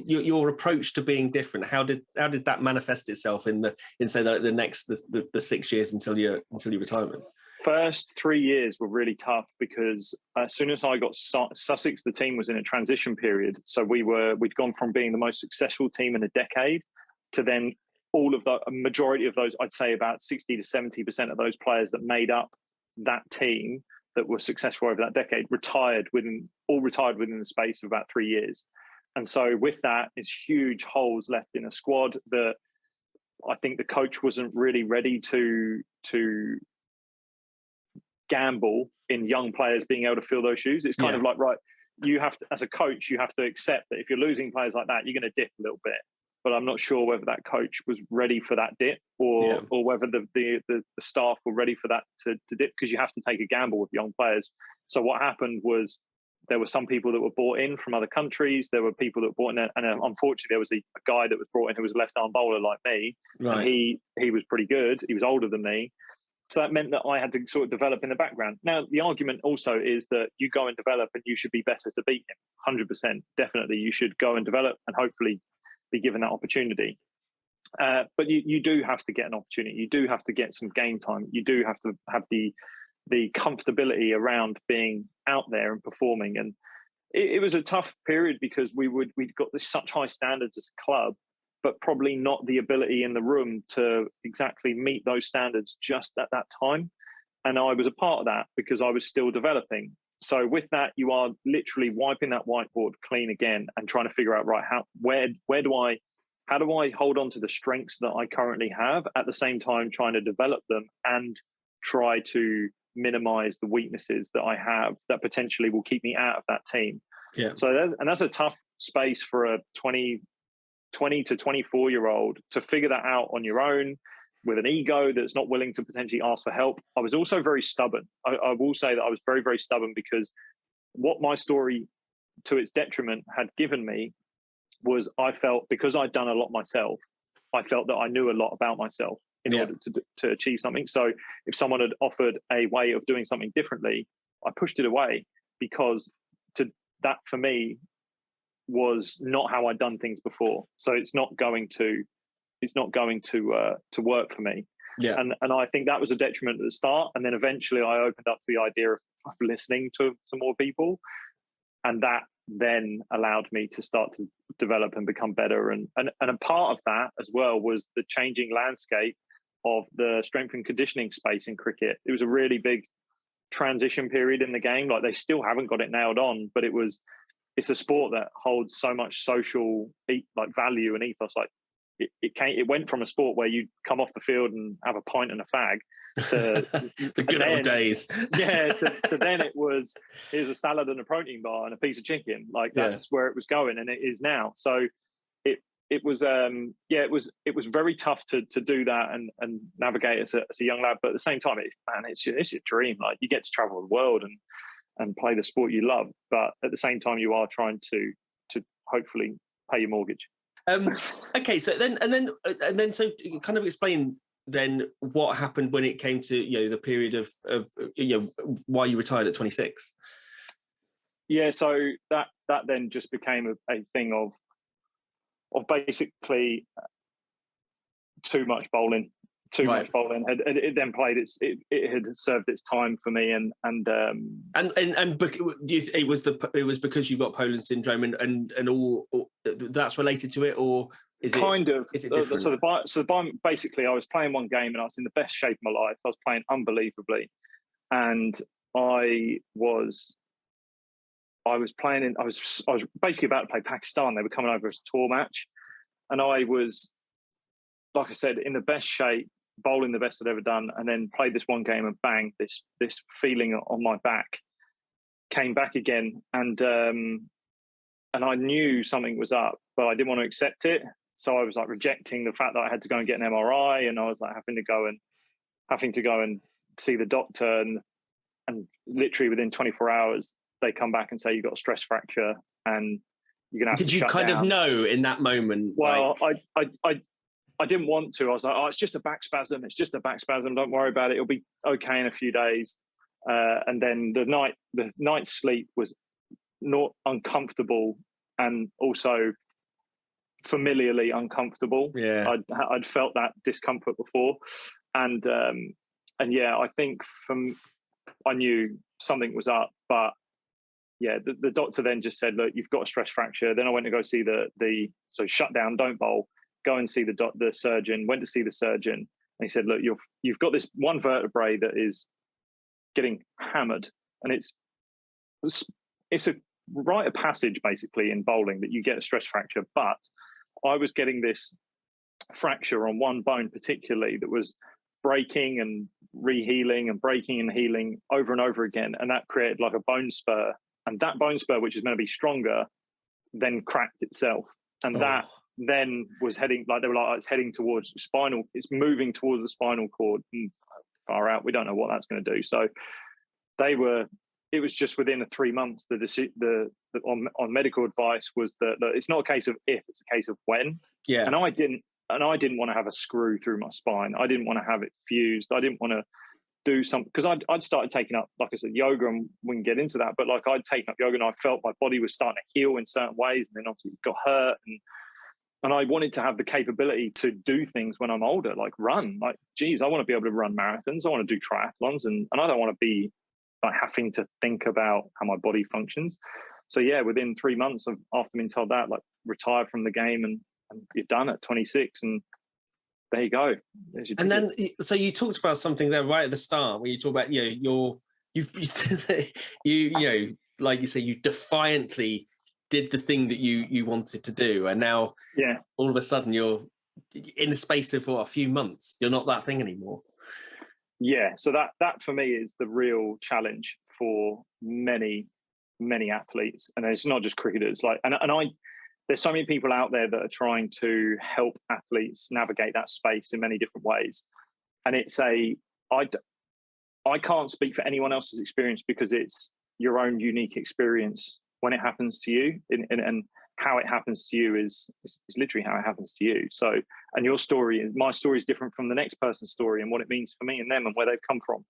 your approach to being different, how did that manifest itself in say the next 6 years until your retirement? First 3 years were really tough, because as soon as I got Sussex, the team was in a transition period. So we'd gone from being the most successful team in a decade to then a majority of those, I'd say about 60 to 70% of those players that made up that team that were successful over that decade retired within the space of about 3 years. And so with that is huge holes left in a squad that I think the coach wasn't really ready to gamble in young players being able to fill those shoes. It's kind of like, right, you have to, as a coach, you have to accept that if you're losing players like that, you're going to dip a little bit. But I'm not sure whether that coach was ready for that dip, or whether the staff were ready for that to dip, because you have to take a gamble with young players. So what happened was, there were some people that were brought in from other countries. There were people that were brought in, and unfortunately, there was a guy that was brought in who was a left-arm bowler like me, and he was pretty good. He was older than me. So that meant that I had to sort of develop in the background. Now, the argument also is that you go and develop and you should be better to beat him. 100%. Definitely. You should go and develop and hopefully be given that opportunity. But you do have to get an opportunity. You do have to get some game time. You do have to have the comfortability around being out there and performing. And it was a tough period, because we'd got such high standards as a club, but probably not the ability in the room to exactly meet those standards just at that time. And I was a part of that, because I was still developing. So with that, you are literally wiping that whiteboard clean again and trying to figure out, right, how how do I hold on to the strengths that I currently have at the same time trying to develop them and try to minimize the weaknesses that I have that potentially will keep me out of that team. Yeah. So that's a tough space for a 20 to 24-year-old to figure that out on your own with an ego that's not willing to potentially ask for help. I was also very stubborn. I will say that I was very, very stubborn, because what my story, to its detriment, had given me was, I felt, because I'd done a lot myself, I felt that I knew a lot about myself in order to achieve something. So if someone had offered a way of doing something differently, I pushed it away, because that for me was not how I'd done things before. So it's not going to work for me. Yeah. And I think that was a detriment at the start. And then eventually I opened up to the idea of listening to some more people. And that then allowed me to start to develop and become better. And a part of that as well was the changing landscape of the strength and conditioning space in cricket. It was a really big transition period in the game. Like, they still haven't got it nailed on, but it's a sport that holds so much social value and ethos. Like, it went from a sport where you'd come off the field and have a pint and a fag to the good old days. To then here's a salad and a protein bar and a piece of chicken. Like, that's where it was going, and it is now. So it was very tough to do that and navigate as a young lad. But at the same time, it's your dream. Like, you get to travel the world and play the sport you love, but at the same time you are trying to hopefully pay your mortgage. Okay, so then so kind of explain then what happened when it came to the period of why you retired at 26. Yeah, so that then just became a thing of basically too much bowling. Much bowling. It then played it had served its time for me, and it was because you got Poland syndrome and all that's related to it, or is kind it of? Is it different? Basically, I was playing one game and I was in the best shape of my life. I was playing unbelievably, and I was basically about to play Pakistan. They were coming over as a tour match, and I was, like I said, in the best shape, bowling the best I'd ever done, and then played this one game and bang, this feeling on my back came back again, and I knew something was up, but I didn't want to accept it. So I was like rejecting the fact that I had to go and get an MRI, and I was like having to go and see the doctor, and literally within 24 hours they come back and say you've got a stress fracture and you're gonna have to shut down. Did you kind of know in that moment? Well, I didn't want to. I was like, oh, it's just a back spasm. It's just a back spasm. Don't worry about it. It'll be okay in a few days. And then the night's sleep was not uncomfortable, and also familiarly uncomfortable. Yeah, I'd felt that discomfort before, and yeah, I think I knew something was up, but yeah, the doctor then just said, look, you've got a stress fracture. Then I went to go see so shut down, don't bowl. Go and see the surgeon. Went to see the surgeon, and he said, look, you've got this one vertebrae that is getting hammered, and it's a rite of passage basically in bowling that you get a stress fracture. But I was getting this fracture on one bone particularly that was breaking and rehealing and breaking and healing over and over again, and that created like a bone spur, and that bone spur, which is meant to be stronger, then cracked itself, and that then was heading, like they were like, it's heading towards it's moving towards the spinal cord, and far out, we don't know what that's going to do. So it was just within 3 months on medical advice was that it's not a case of if, it's a case of when. Yeah. And I didn't want to have a screw through my spine. I didn't want to have it fused. I didn't want to do something, because I'd started taking up, like I said, yoga, and we can get into that, but like I'd taken up yoga and I felt my body was starting to heal in certain ways, and then obviously it got hurt, and I wanted to have the capability to do things when I'm older, like run. Like, geez, I want to be able to run marathons. I want to do triathlons, and I don't want to be like having to think about how my body functions. So yeah, within 3 months after being told that, like, retire from the game, and you're done at 26, and there you go. And then, so you talked about something there right at the start where you talk about, like you say, you defiantly did the thing that you wanted to do, and now all of a sudden you're in the space of a few months, you're not that thing anymore. Yeah, so that for me is the real challenge for many athletes, and it's not just cricketers. Like, and I, there's so many people out there that are trying to help athletes navigate that space in many different ways, and I can't speak for anyone else's experience because it's your own unique experience when it happens to you, and how it happens to you is literally how it happens to you. So, and my story is different from the next person's story and what it means for me and them and where they've come from.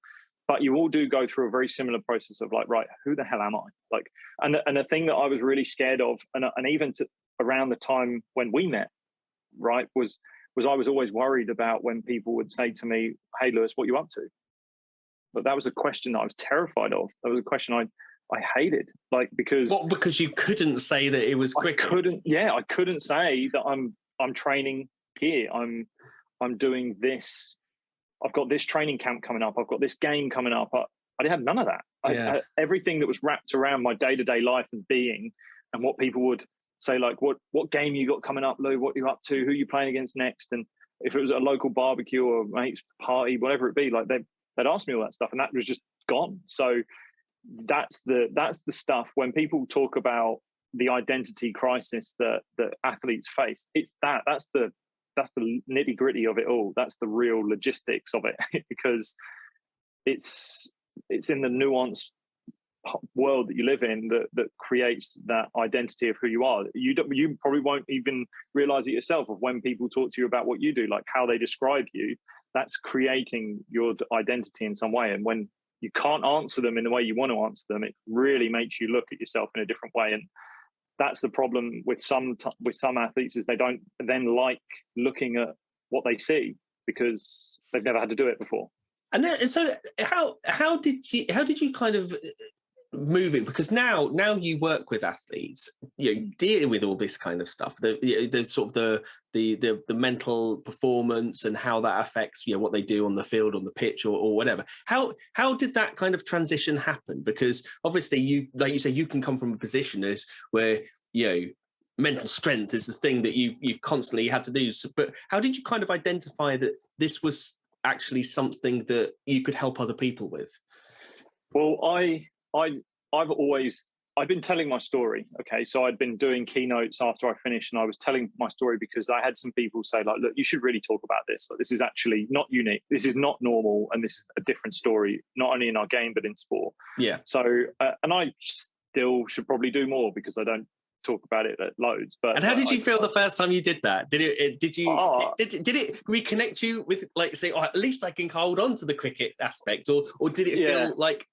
But you all do go through a very similar process of like, right, who the hell am I? Like, and the thing that I was really scared of, and even around the time when we met, right, was I was always worried about when people would say to me, "Hey, Lewis, what are you up to?" But that was a question that I was terrified of. That was a question I hated, like, because you couldn't say that it was cricket. I couldn't say that I'm training here. I'm doing this. I've got this training camp coming up. I've got this game coming up. I had none of that. Everything that was wrapped around my day-to-day life and being, and what people would say, like, what game you got coming up, Lou? What you up to? Who you playing against next? And if it was a local barbecue or mate's party, whatever it be, like they'd ask me all that stuff, and that was just gone. So that's the stuff when people talk about the identity crisis that athletes face. It's that's the nitty gritty of it all. That's the real logistics of it because it's in the nuanced world that you live in that creates that identity of who you are. You probably won't even realize it yourself of when people talk to you about what you do, like how they describe you. That's creating your identity in some way. And when you can't answer them in the way you want to answer them, it really makes you look at yourself in a different way. And that's the problem with some athletes, is they don't then like looking at what they see because they've never had to do it before. And then, so how did you kind of move it? Because now you work with athletes, dealing with all this kind of stuff, the sort of the mental performance and how that affects what they do on the field, on the pitch, or whatever. How did that kind of transition happen? Because obviously you, like you say, you can come from a position where mental strength is the thing that you've constantly had to do. So, but how did you kind of identify that this was actually something that you could help other people with? Well, I've been telling my story. Okay, so I'd been doing keynotes after I finished, and I was telling my story because I had some people say, like, look, you should really talk about this. Like, this is actually not unique. This is not normal, and this is a different story, not only in our game but in sport. Yeah. So, and I still should probably do more because I don't talk about it loads. But and how did you feel the first time you did that? Did it reconnect you with, like, say, at least I can hold on to the cricket aspect, or did it feel like?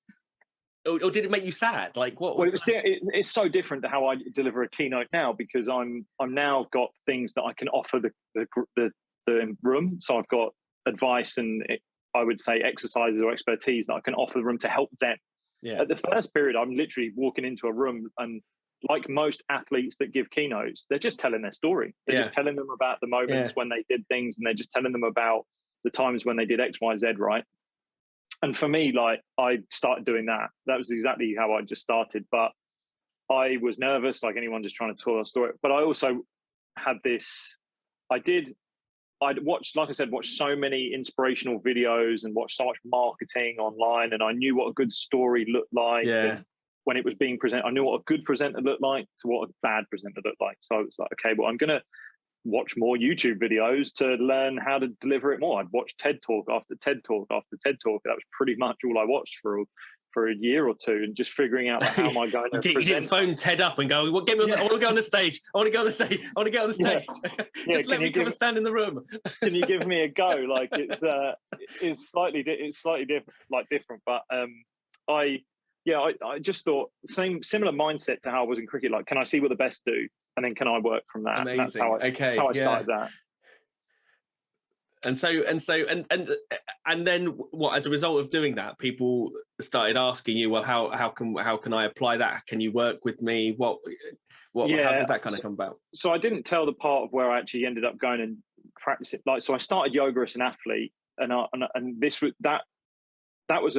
Or did it make you sad? Like, what was it's so different to how I deliver a keynote now, because I'm now got things that I can offer the room. So I've got advice and I would say exercises or expertise that I can offer the room to help them. Yeah. At the first period, I'm literally walking into a room, and like most athletes that give keynotes, they're just telling their story. They're just telling them about the moments when they did things, and they're just telling them about the times when they did X, Y, Z, right? And for me, like, I started doing that. That was exactly how I just started. But I was nervous, like anyone just trying to tell a story. But I also had this, I'd watched, like I said, watched so many inspirational videos and watched so much marketing online. And I knew what a good story looked like. Yeah. And when it was being presented, I knew what a good presenter looked like to what a bad presenter looked like. So I was like, okay, well, I'm going to watch more YouTube videos to learn how to deliver it more. I'd watch TED Talk after TED Talk after TED Talk. That was pretty much all I watched for a year or two, and just figuring out, like, how am I going to present. You didn't phone TED up and go, "Well, get me on I want to go on the stage. I want to go on the stage. I want to get on the stage. Just let me come and stand in the room. Can you give me a go?" Like, it's slightly different, but I just thought similar mindset to how I was in cricket. Like, can I see what the best do, and then can I work from that? Amazing. That's how I started that. And then what? As a result of doing that, people started asking you, "Well, how can I apply that? Can you work with me? How did that kind of come about?" So I didn't tell the part of where I actually ended up going and practicing. Like, so I started yoga as an athlete, and this was that was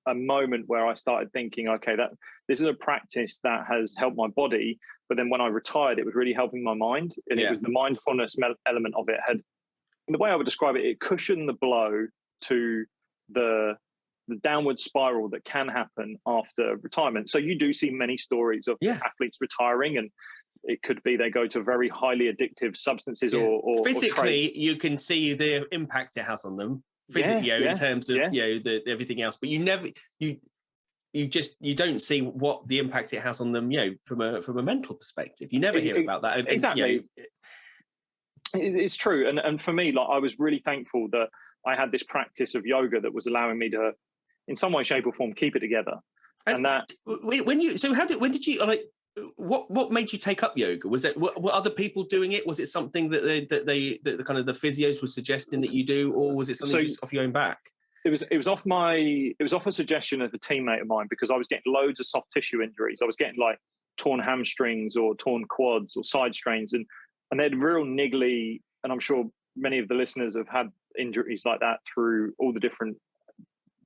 a moment where I started thinking, okay, that this is a practice that has helped my body, but then when I retired, it was really helping my mind, and it was the mindfulness element of it. Had, the way I would describe it, it cushioned the blow to the downward spiral that can happen after retirement. So you do see many stories of athletes retiring, and it could be they go to very highly addictive substances or physically, or you can see the impact it has on them. Physically, in terms of everything else, but you never you don't see what the impact it has on them, from a mental perspective. You never hear about that. Exactly. It's true. And for me, like, I was really thankful that I had this practice of yoga that was allowing me to, in some way, shape or form, keep it together. And that when did you like, what made you take up yoga? Was it, were other people doing it? Was it something that the kind of the physios were suggesting that you do, or was it something just off your own back? It was off a suggestion of a teammate of mine, because I was getting loads of soft tissue injuries. I was getting like torn hamstrings or torn quads or side strains, and they had real niggly. And I'm sure many of the listeners have had injuries like that through all the different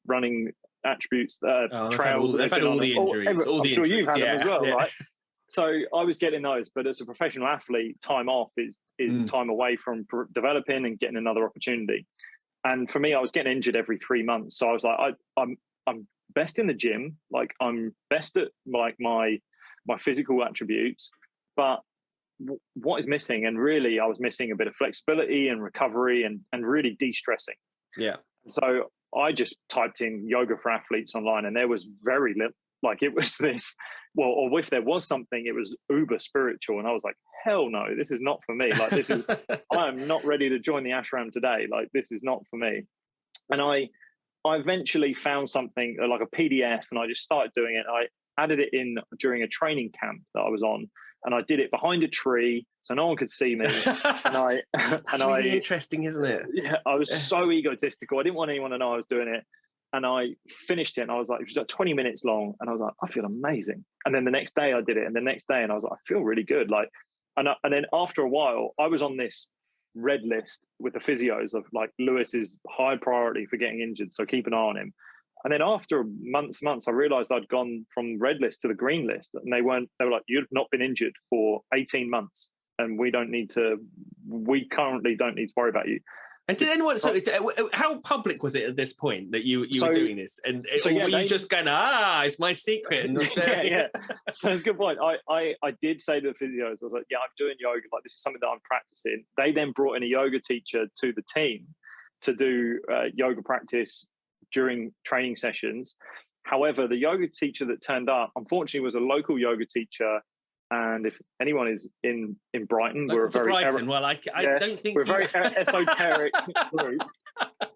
running attributes, trails. They've had all the injuries. I'm sure you've had them as well, right? So I was getting those, but as a professional athlete, time off is time away from developing and getting another opportunity. And for me, I was getting injured every 3 months. So I was like, I'm best in the gym. Like, I'm best at like my physical attributes, but what is missing? And really, I was missing a bit of flexibility and recovery and really de-stressing. Yeah. So I just typed in yoga for athletes online, and there was very little. Like, it was this, well, or if there was something, it was uber spiritual. And I was like, hell no, this is not for me. Like, this is, I am not ready to join the ashram today. Like, this is not for me. And I eventually found something like a PDF, and I just started doing it. I added it in during a training camp that I was on, and I did it behind a tree so no one could see me. That's really interesting, isn't it? Yeah, I was so egotistical. I didn't want anyone to know I was doing it. And I finished it, and I was like, it was like 20 minutes long. And I was like, I feel amazing. And then the next day I did it, and the next day, and I was like, I feel really good. Like, and then after a while, I was on this red list with the physios of like, Lewis is high priority for getting injured, so keep an eye on him. And then after months, I realized I'd gone from red list to the green list, and they were like, you've not been injured for 18 months, and we currently don't need to worry about you. And did anyone? So, how public was it at this point that you were doing this? And were you just going, it's my secret? And yeah. So that's a good point. I did say to the physios, I was like, yeah, I'm doing yoga. Like, this is something that I'm practicing. They then brought in a yoga teacher to the team to do yoga practice during training sessions. However, the yoga teacher that turned up, unfortunately, was a local yoga teacher. And if anyone is in Brighton, we're a very I don't think we're a very esoteric group.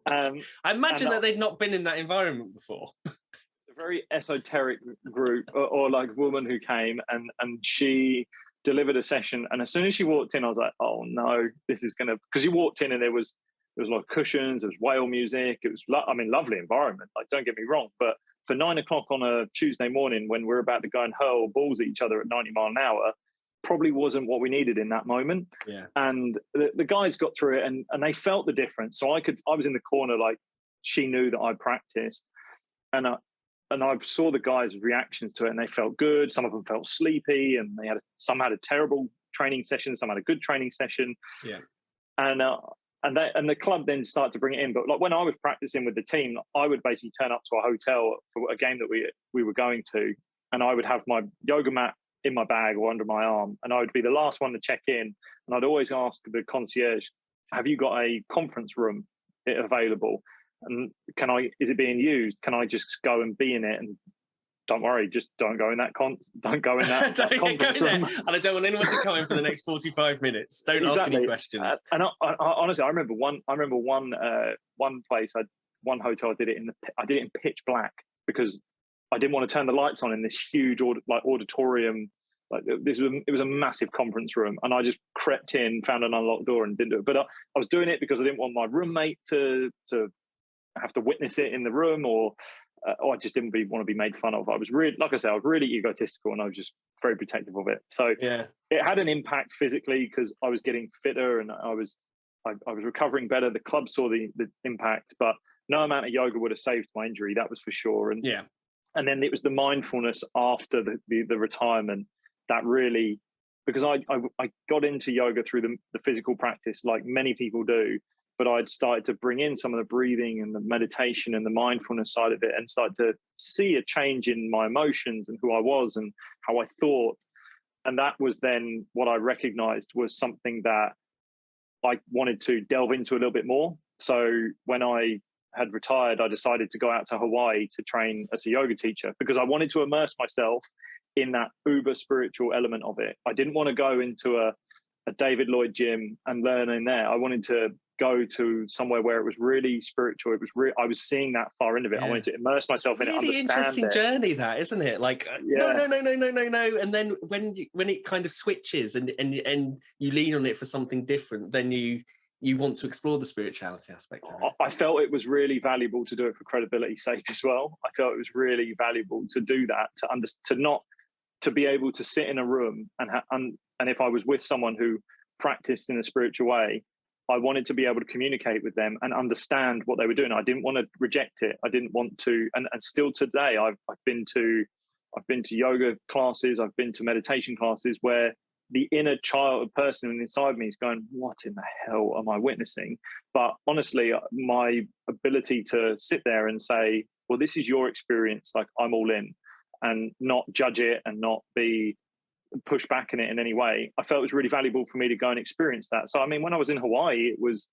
I imagine that they'd not been in that environment before. A very esoteric group, or like a woman who came and she delivered a session. And as soon as she walked in, I was like, oh no, this is gonna, because you walked in and there was a lot of cushions, there was whale music. It was, lovely environment. Like, don't get me wrong, but for 9 o'clock on a Tuesday morning, when we're about to go and hurl balls at each other at 90 mile an hour, probably wasn't what we needed in that moment. Yeah. And the guys got through it, and they felt the difference. So I was in the corner, like, she knew that I practiced, and I saw the guys' reactions to it, and they felt good. Some of them felt sleepy, and some had a terrible training session, some had a good training session. Yeah. And the club then started to bring it in. But like, when I was practicing with the team, I would basically turn up to a hotel for a game that we were going to, and I would have my yoga mat in my bag or under my arm, and I would be the last one to check in. And I'd always ask the concierge, have you got a conference room available? And is it being used? Can I just go and be in it? And don't worry, just don't go in that conference room. And I don't want anyone to come in for the next 45 minutes. Don't ask any questions. And I honestly, I remember one place, one hotel, I did it in pitch black, because I didn't want to turn the lights on in this huge auditorium. Like, it was a massive conference room, and I just crept in, found an unlocked door, and didn't do it. But I was doing it because I didn't want my roommate to have to witness it in the room, or I just didn't want to be made fun of. I was really, like I said, I was really egotistical, and I was just very protective of it. So yeah, it had an impact physically, because I was getting fitter and I was recovering better. The club saw the impact, but no amount of yoga would have saved my injury, that was for sure. And Yeah. and then it was the mindfulness after the retirement that really, because I got into yoga through the physical practice, like many people do, but I'd started to bring in some of the breathing and the meditation and the mindfulness side of it, and started to see a change in my emotions and who I was and how I thought. And that was then what I recognized was something that I wanted to delve into a little bit more. So when I had retired, I decided to go out to Hawaii to train as a yoga teacher, because I wanted to immerse myself in that uber spiritual element of it. I didn't want to go into a David Lloyd gym and learn in there. I wanted to go to somewhere where it was really spiritual. It was I was seeing that far end of it. Yeah. I wanted to immerse myself in it, Really understand interesting it. journey, that, isn't it? Like, no, and then when it kind of switches and you lean on it for something different, then you want to explore the spirituality aspect of it. I felt it was really valuable to do it for credibility's sake as well. I felt it was really valuable to do that, to be able to sit in a room and if I was with someone who practiced in a spiritual way, I wanted to be able to communicate with them and understand what they were doing. I didn't want to reject it. I didn't want to, and still today, I've been to yoga classes, I've been to meditation classes where the inner person inside me is going, what in the hell am I witnessing? But honestly, my ability to sit there and say, well, this is your experience, like I'm all in, and not judge it and not be push back in it in any way, I felt it was really valuable for me to go and experience that. So I mean, when I was in Hawaii, it was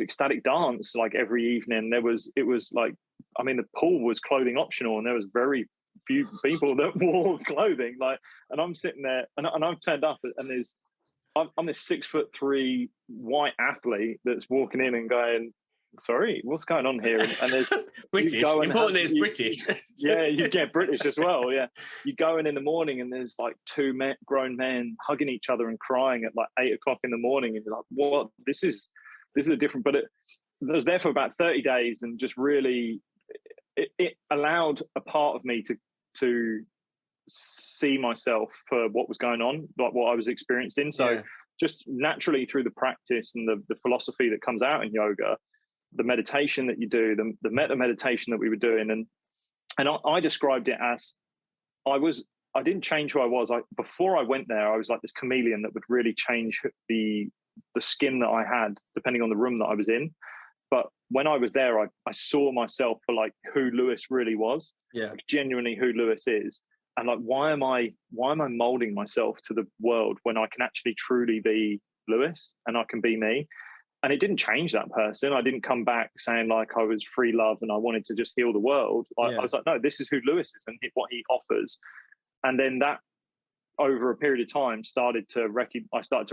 ecstatic dance like every evening. It was like, I mean, the pool was clothing optional, and there was very few people that wore clothing. Like, and I'm sitting there, and I've turned up, and I'm this 6'3" white athlete that's walking in and going, sorry, what's going on here? And there's British. Important is British. Yeah, you get British as well. Yeah, you go in the morning and there's like two grown men hugging each other and crying at like 8 o'clock in the morning, and you're like, what? This is a different. But I was there for about 30 days, and just really, it allowed a part of me to see myself for what was going on, like what I was experiencing. So yeah, just naturally through the practice and the philosophy that comes out in yoga, the meditation that you do, the metta meditation that we were doing, and I described it as I didn't change who I was. Before I went there, I was like this chameleon that would really change the skin that I had depending on the room that I was in. But when I was there, I saw myself for like who Lewis really was, like genuinely who Lewis is, and like why am I molding myself to the world when I can actually truly be Lewis and I can be me. And it didn't change that person. I didn't come back saying like I was free love and I wanted to just heal the world. I was like, no, this is who Lewis is and what he offers. And then that, over a period of time, I started to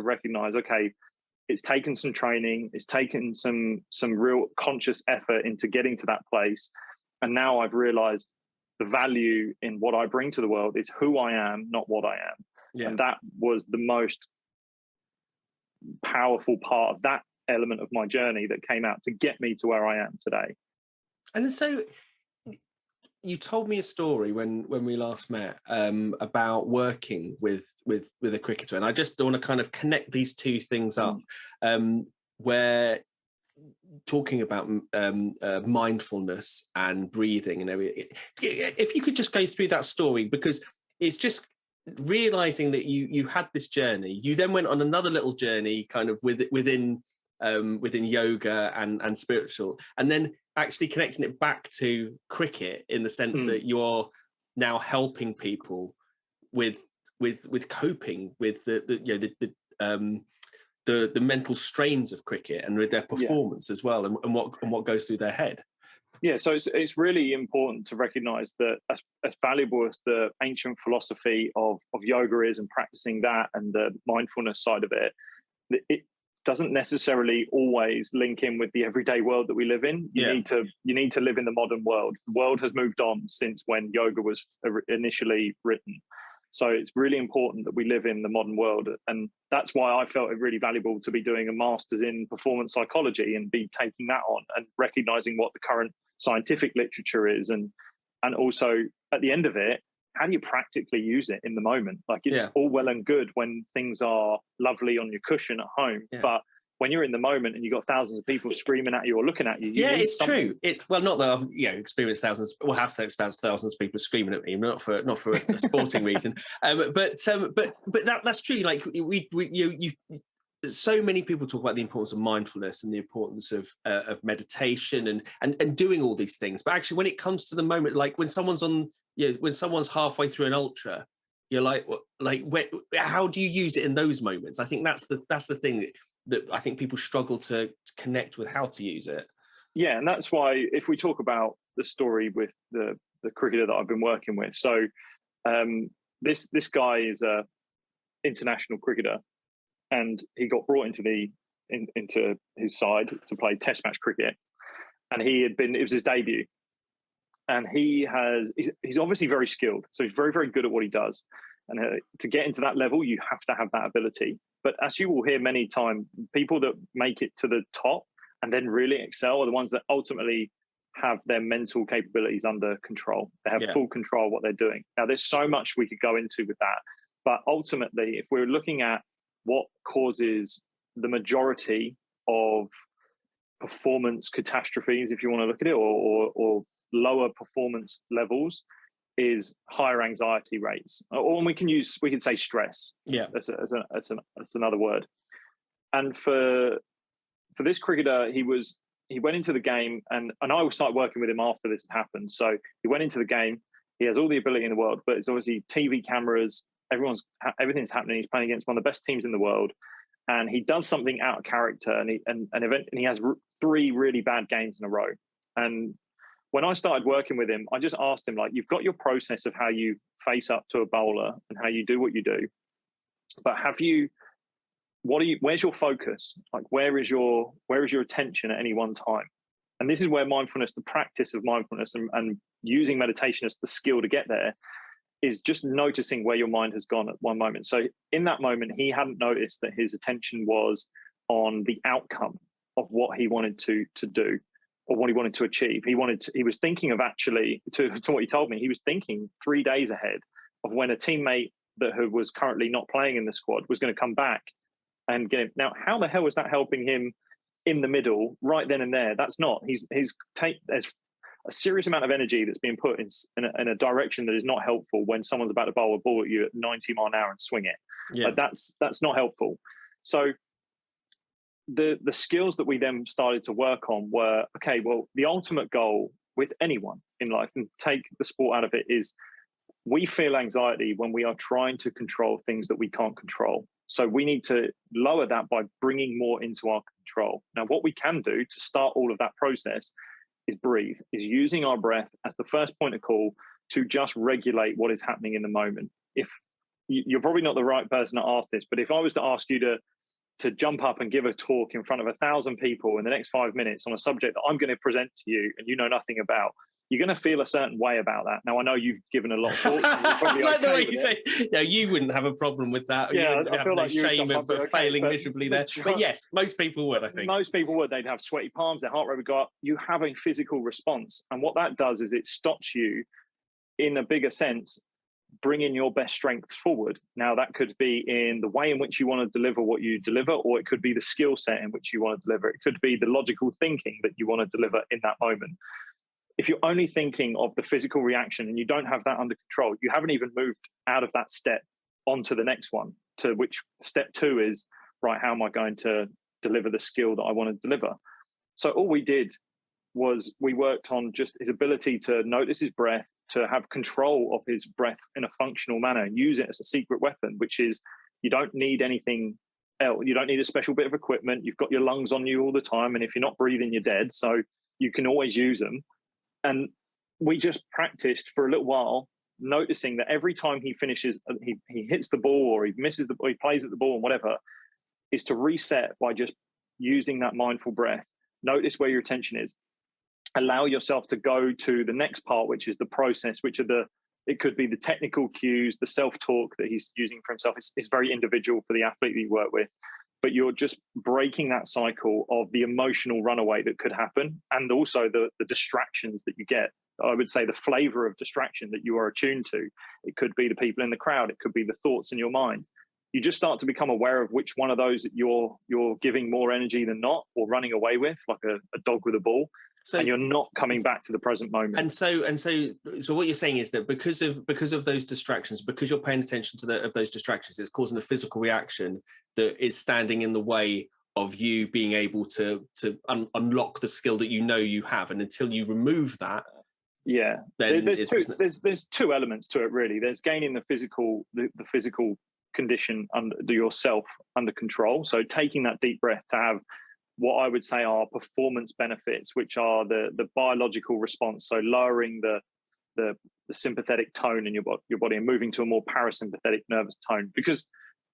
recognize, okay, it's taken some training, it's taken some real conscious effort into getting to that place. And now I've realized the value in what I bring to the world is who I am, not what I am. Yeah. And that was the most powerful part of that element of my journey that came out to get me to where I am today. And so you told me a story when we last met about working with a cricketer, and I just want to kind of connect these two things up, where talking about mindfulness and breathing and everything. If you could just go through that story, because it's just realizing that you had this journey, you then went on another little journey kind of within yoga and spiritual, and then actually connecting it back to cricket in the sense that you're now helping people with coping with the mental strains of cricket and with their performance as well, and what goes through their head. Yeah, so it's really important to recognize that as valuable as the ancient philosophy of yoga is, and practicing that and the mindfulness side of it doesn't necessarily always link in with the everyday world that we live in. You need to live in the modern world. The world has moved on since when yoga was initially written. So it's really important that we live in the modern world. And that's why I felt it really valuable to be doing a master's in performance psychology and be taking that on and recognizing what the current scientific literature is. And also at the end of it, how do you practically use it in the moment? Like it's all well and good when things are lovely on your cushion at home, but when you're in the moment and you've got thousands of people screaming at you or looking at you, yeah, it's true. It's, well, not that I've experienced thousands. We'll have to experience thousands of people screaming at me, not for a sporting reason. But that's true. Like you so many people talk about the importance of mindfulness and the importance of meditation and doing all these things. But actually, when it comes to the moment, like when someone's when someone's halfway through an ultra, you're like how do you use it in those moments? I think that's the thing that I think people struggle to connect with how to use it. Yeah, and that's why if we talk about the story with the cricketer that I've been working with, so this guy is a international cricketer, and he got brought into into his side to play Test match cricket, and it was his debut, and he's obviously very skilled, so he's very, very good at what he does, and to get into that level, you have to have that ability. But as you will hear many times, people that make it to the top and then really excel are the ones that ultimately have their mental capabilities under control. They have full control of what they're doing. Now, there's so much we could go into with that, but ultimately, if we're looking at what causes the majority of performance catastrophes, if you want to look at it, or lower performance levels, is higher anxiety rates, or we can say stress. Yeah, that's another word. And for this cricketer, he went into the game, and I started working with him after this had happened. So he went into the game. He has all the ability in the world, but it's obviously TV cameras. Everything's happening. He's playing against one of the best teams in the world, and he does something out of character, and he has 3 really bad games in a row. And when I started working with him, I just asked him, like, you've got your process of how you face up to a bowler and how you do what you do, but where's your focus? Like, where is your attention at any one time? And this is where mindfulness, the practice of mindfulness and using meditation as the skill to get there, is just noticing where your mind has gone at one moment. So in that moment, he hadn't noticed that his attention was on the outcome of what he wanted to do, or what he wanted to achieve. He was thinking of, actually, to what he told me, he was thinking 3 days ahead of when a teammate who was currently not playing in the squad was going to come back and get him. Now, how the hell is that helping him in the middle right then and there? That's not. There's a serious amount of energy that's being put in a direction that is not helpful when someone's about to bowl a ball at you at 90 mile an hour and swing it. Yeah. That's not helpful. So the skills that we then started to work on were, okay, well, the ultimate goal with anyone in life, and take the sport out of it, is we feel anxiety when we are trying to control things that we can't control. So we need to lower that by bringing more into our control. Now, what we can do to start all of that process is breathe, is using our breath as the first point of call to just regulate what is happening in the moment. If you're probably not the right person to ask this, but if I was to ask you to jump up and give a talk in front of 1,000 people in the next 5 minutes on a subject that I'm going to present to you and you know nothing about, you're going to feel a certain way about that. Now, I know you've given a lot of thought. I like the way you say, you wouldn't have a problem with that. Yeah, I feel like shame of failing miserably there. But yes, most people would, I think. Most people would. They'd have sweaty palms, their heart rate would go up. You have a physical response. And what that does is it stops you, in a bigger sense, bringing your best strengths forward. Now, that could be in the way in which you want to deliver what you deliver, or it could be the skill set in which you want to deliver. It could be the logical thinking that you want to deliver in that moment. If you're only thinking of the physical reaction and you don't have that under control, you haven't even moved out of that step onto the next one, to which step 2 is, right, how am I going to deliver the skill that I want to deliver? So all we did was we worked on just his ability to notice his breath, to have control of his breath in a functional manner, and use it as a secret weapon, which is, you don't need anything else. You don't need a special bit of equipment. You've got your lungs on you all the time. And if you're not breathing, you're dead. So you can always use them. And we just practiced for a little while, noticing that every time he finishes, he hits the ball, or he misses the ball, he plays at the ball and whatever, is to reset by just using that mindful breath. Notice where your attention is. Allow yourself to go to the next part, which is the process, it could be the technical cues, the self-talk that he's using for himself. It's very individual for the athlete that you work with. But you're just breaking that cycle of the emotional runaway that could happen, and also the distractions that you get. I would say the flavor of distraction that you are attuned to. It could be the people in the crowd. It could be the thoughts in your mind. you just start to become aware of which one of those that you're giving more energy than not, or running away with, like a dog with a ball. So, and you're not coming back to the present moment. And so what you're saying is that because of those distractions, because you're paying attention to those distractions, it's causing a physical reaction that is standing in the way of you being able to unlock the skill that you have. And until you remove that, then there's two elements to it, really. There's gaining the physical condition under yourself under control. So taking that deep breath to have what I would say are performance benefits, which are the biological response. So lowering the sympathetic tone in your body and moving to a more parasympathetic nervous tone, because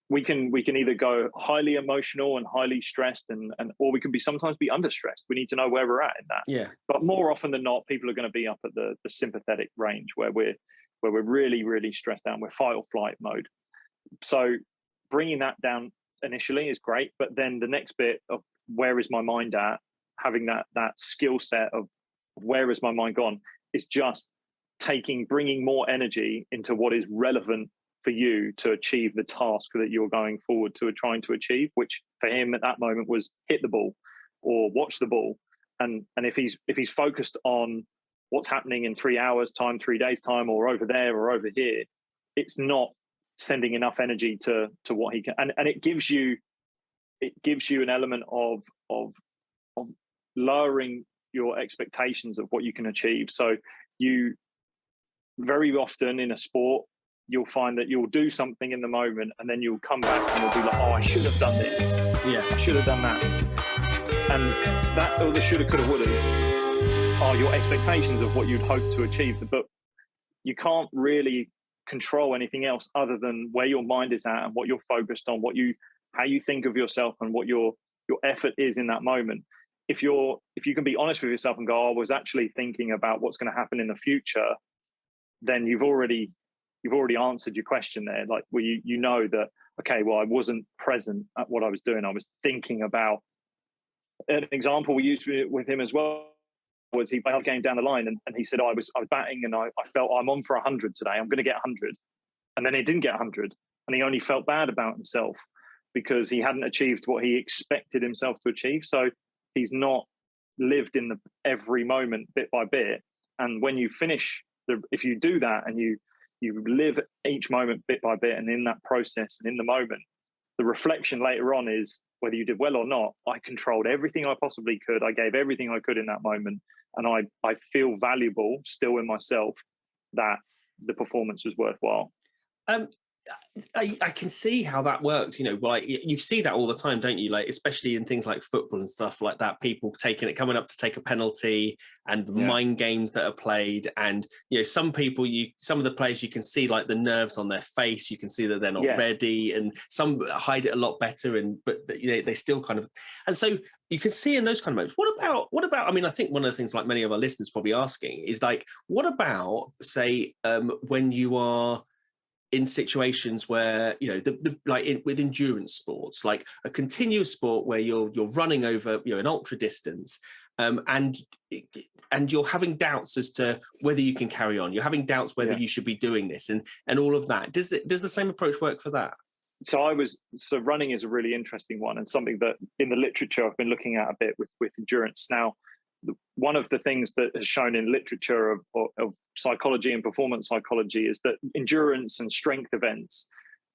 we can either go highly emotional and highly stressed, and or we can sometimes be under stressed. We need to know where we're at in that. Yeah. But more often than not, people are going to be up at the sympathetic range where we're really, really stressed out. We're fight or flight mode. So bringing that down initially is great, but then the next bit of where is my mind at, having that skill set of where is my mind gone, is just bringing more energy into what is relevant for you to achieve the task that you're going forward to trying to achieve, which for him at that moment was hit the ball or watch the ball. And if he's focused on what's happening in 3 hours time, 3 days time, or over there or over here, it's not sending enough energy to what he can. And it gives you an element of lowering your expectations of what you can achieve. So you very often in a sport, you'll find that you'll do something in the moment and then you'll come back and you'll be like, oh, I should have done this. Yeah. I should have done that. And that, or the shoulda, coulda, wouldas are your expectations of what you'd hope to achieve. But you can't really control anything else other than where your mind is at and what you're focused on, how you think of yourself and what your effort is in that moment. If you can be honest with yourself and go, I was actually thinking about what's going to happen in the future, then you've already answered your question there. Like, well, you know that, okay, well, I wasn't present at what I was doing. I was thinking about. An example we used with him as well was he played a game down the line and he said, I was batting and I felt I'm on for 100 today. I'm going to get 100. And then he didn't get 100. And he only felt bad about himself because he hadn't achieved what he expected himself to achieve. So he's not lived in every moment bit by bit. And when you finish, if you do that and you live each moment bit by bit, and in that process and in the moment, the reflection later on is whether you did well or not, I controlled everything I possibly could. I gave everything I could in that moment. And I feel valuable still in myself that the performance was worthwhile. I can see how that works, like you see that all the time, don't you? Like, especially in things like football and stuff like that, people coming up to take a penalty and the mind games that are played. And, some of the players, you can see like the nerves on their face. You can see that they're not ready, and some hide it a lot better. But they still kind of, and so you can see in those kind of moments, what about, I mean, I think one of the things like many of our listeners probably asking is like, what about say, when you are in situations where, with endurance sports, like a continuous sport where you're running over, an ultra distance, and you're having doubts as to whether you can carry on. You're having doubts whether you should be doing this and all of that. Does the same approach work for that? So running is a really interesting one, and something that in the literature I've been looking at a bit with endurance. Now, one of the things that is shown in literature of psychology and performance psychology is that endurance and strength events,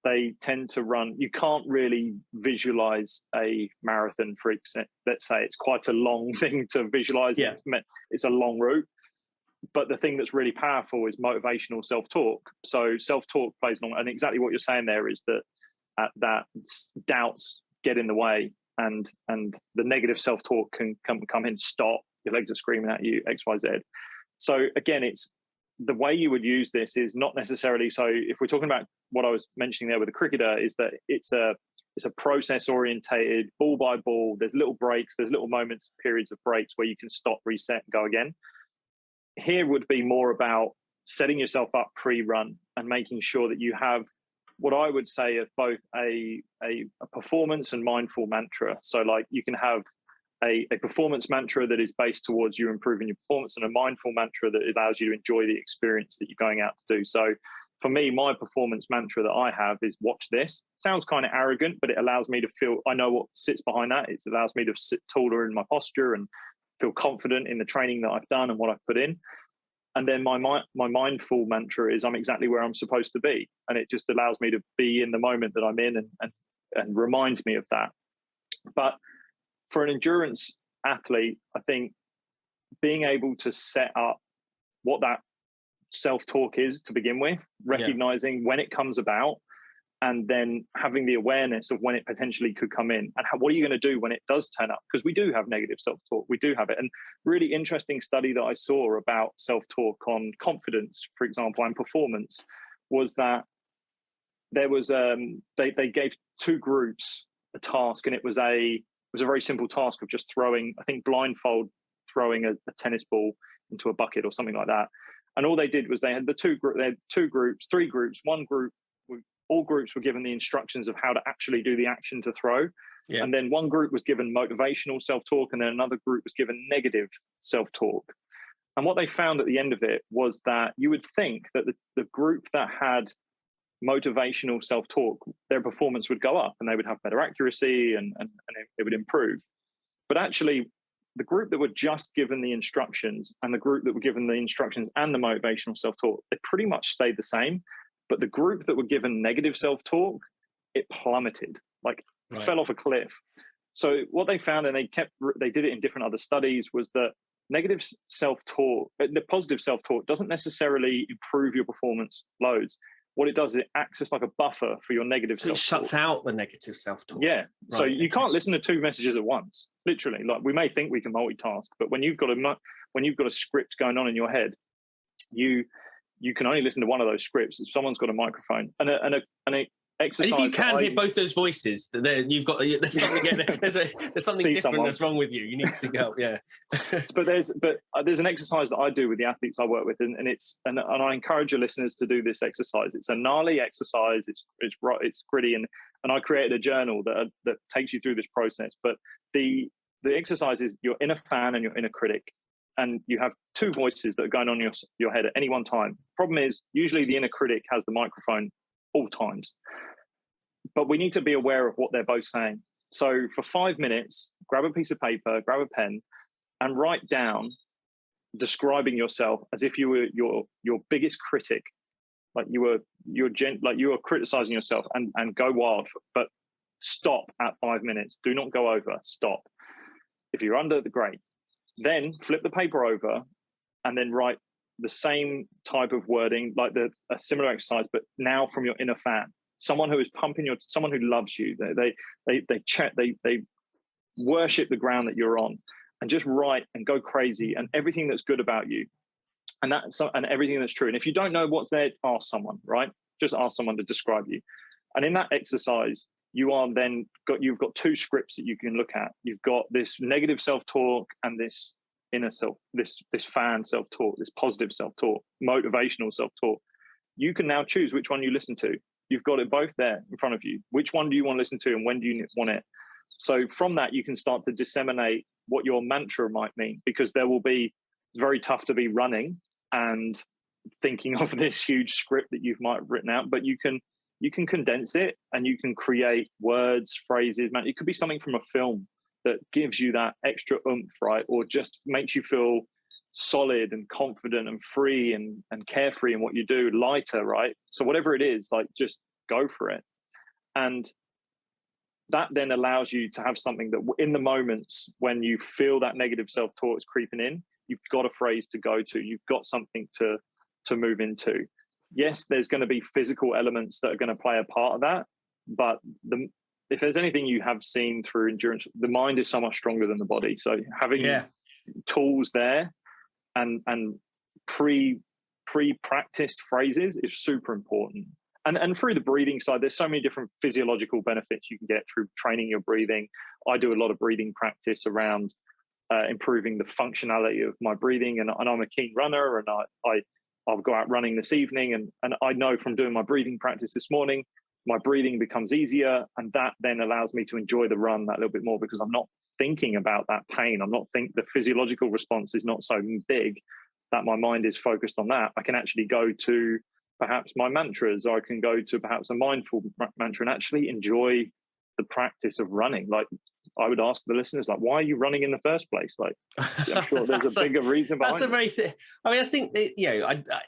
they tend to run. You can't really visualize a marathon, for example. Let's say it's quite a long thing to visualize. Yeah. It's a long route. But the thing that's really powerful is motivational self-talk. So self-talk plays along, and exactly what you're saying there is that doubts get in the way, and the negative self-talk can come in. Stop, your legs are screaming at you, XYZ. So again, it's the way you would use this is not necessarily. So if we're talking about what I was mentioning there with the cricketer, is that it's a process orientated, ball by ball. There's little breaks, there's little moments, periods of breaks where you can stop, reset, and go again. Here would be more about setting yourself up pre-run and making sure that you have what I would say is both a performance and mindful mantra. So like you can have a performance mantra that is based towards you improving your performance, and a mindful mantra that allows you to enjoy the experience that you're going out to do. So for me, my performance mantra that I have is watch this. Sounds kind of arrogant, but it allows me to feel, I know what sits behind that. It allows me to sit taller in my posture and feel confident in the training that I've done and what I've put in. And then my mindful mantra is I'm exactly where I'm supposed to be. And it just allows me to be in the moment that I'm in and reminds me of that. But for an endurance athlete, I think being able to set up what that self-talk is to begin with, recognizing when it comes about, and then having the awareness of when it potentially could come in, and what are you going to do when it does turn up? Because we do have negative self-talk, we do have it. And really interesting study that I saw about self-talk on confidence, for example, and performance, was that there was they gave two groups a task, and it was a very simple task of just throwing, I think blindfold, throwing a tennis ball into a bucket or something like that. And all they did was they had three groups. One group, all groups were given the instructions of how to actually do the action to throw. Yeah. And then one group was given motivational self-talk, and then another group was given negative self-talk. And what they found at the end of it was that you would think that the group that had motivational self-talk, their performance would go up and they would have better accuracy and it would improve. But actually, the group that were just given the instructions and the group that were given the instructions and the motivational self-talk, they pretty much stayed the same. But the group that were given negative self-talk, it plummeted, fell off a cliff. So what they found, and they did it in different other studies, was that negative self-talk, the positive self-talk doesn't necessarily improve your performance loads. What it does is it acts as like a buffer for your negative self-talk. It shuts out the negative self-talk. Yeah. Right. So you can't listen to two messages at once. Literally, like we may think we can multitask, but when you've got a script going on in your head, you can only listen to one of those scripts if someone's got a microphone and a exercise. And if you can hear both those voices, then you've got there's something different that's wrong with you. You need to seek help. Yeah. but there's an exercise that I do with the athletes I work with, and I encourage your listeners to do this exercise. It's a gnarly exercise. It's gritty, and I created a journal that takes you through this process. But the exercise is your inner fan and your inner critic, and you have two voices that are going on your head at any one time. Problem is, usually the inner critic has the microphone all times, but we need to be aware of what they're both saying. So for 5 minutes, grab a piece of paper, grab a pen, and write down describing yourself as if you were your biggest critic, like you were criticizing yourself, and go wild, but stop at 5 minutes. Do not go over. Stop. If you're under, great. Then flip the paper over and then write the same type of wording, like a similar exercise, but now from your inner fan, someone who is pumping someone who loves you. They worship the ground that you're on, and just write and go crazy, and everything that's good about you, and everything that's true. And if you don't know what's there, ask someone, right? Just ask someone to describe you. And in that exercise, you've got two scripts that you can look at. You've got this negative self-talk and this inner self, this fan self-talk, this positive self-talk, motivational self-talk. You can now choose which one you listen to. You've got it both there in front of you. Which one do you want to listen to, and when do you want it? So from that, you can start to disseminate what your mantra might mean, because it's very tough to be running and thinking of this huge script that you might have written out, but you can condense it and you can create words, phrases. Man, it could be something from a film that gives you that extra oomph, right? Or just makes you feel solid and confident and free and carefree in what you do, lighter, right? So whatever it is, like, just go for it. And that then allows you to have something that in the moments when you feel that negative self-talk is creeping in, you've got a phrase to go to. You've got something to move into. Yes, there's going to be physical elements that are going to play a part of that, but if there's anything you have seen through endurance, the mind is so much stronger than the body. So having tools there and pre-practiced phrases is super important. And through the breathing side, there's so many different physiological benefits you can get through training your breathing. I do a lot of breathing practice around improving the functionality of my breathing, and I'm a keen runner, and I'll go out running this evening, and I know from doing my breathing practice this morning, my breathing becomes easier, and that then allows me to enjoy the run that little bit more, because I'm not thinking about that pain. The physiological response is not so big that my mind is focused on that. I can actually go to perhaps my mantras, or I can go to perhaps a mindful mantra and actually enjoy the practice of running. Like, I would ask the listeners, like, why are you running in the first place? Like, I'm sure there's a bigger reason behind it. I mean, I think that,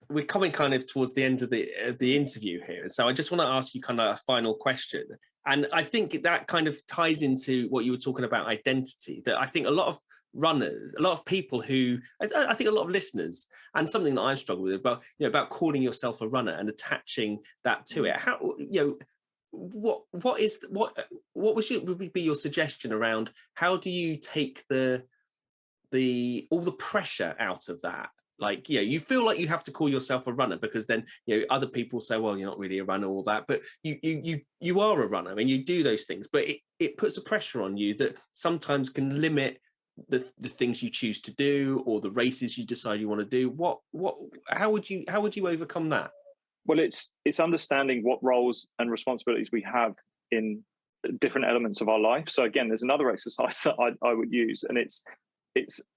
we're coming kind of towards the end of the interview here. So I just want to ask you kind of a final question. And I think that kind of ties into what you were talking about, identity, that I think a lot of runners, a lot of people who, I think a lot of listeners, and something that I've struggled with about calling yourself a runner and attaching that to it. How, what would be your suggestion around how do you take all the pressure out of that? Like, you feel like you have to call yourself a runner because then, other people say, well, you're not really a runner, all that, but you are a runner. I mean, you do those things, but it puts a pressure on you that sometimes can limit the things you choose to do or the races you decide you want to do. How would you overcome that? Well, it's understanding what roles and responsibilities we have in different elements of our life. So again, there's another exercise that I would use, and it's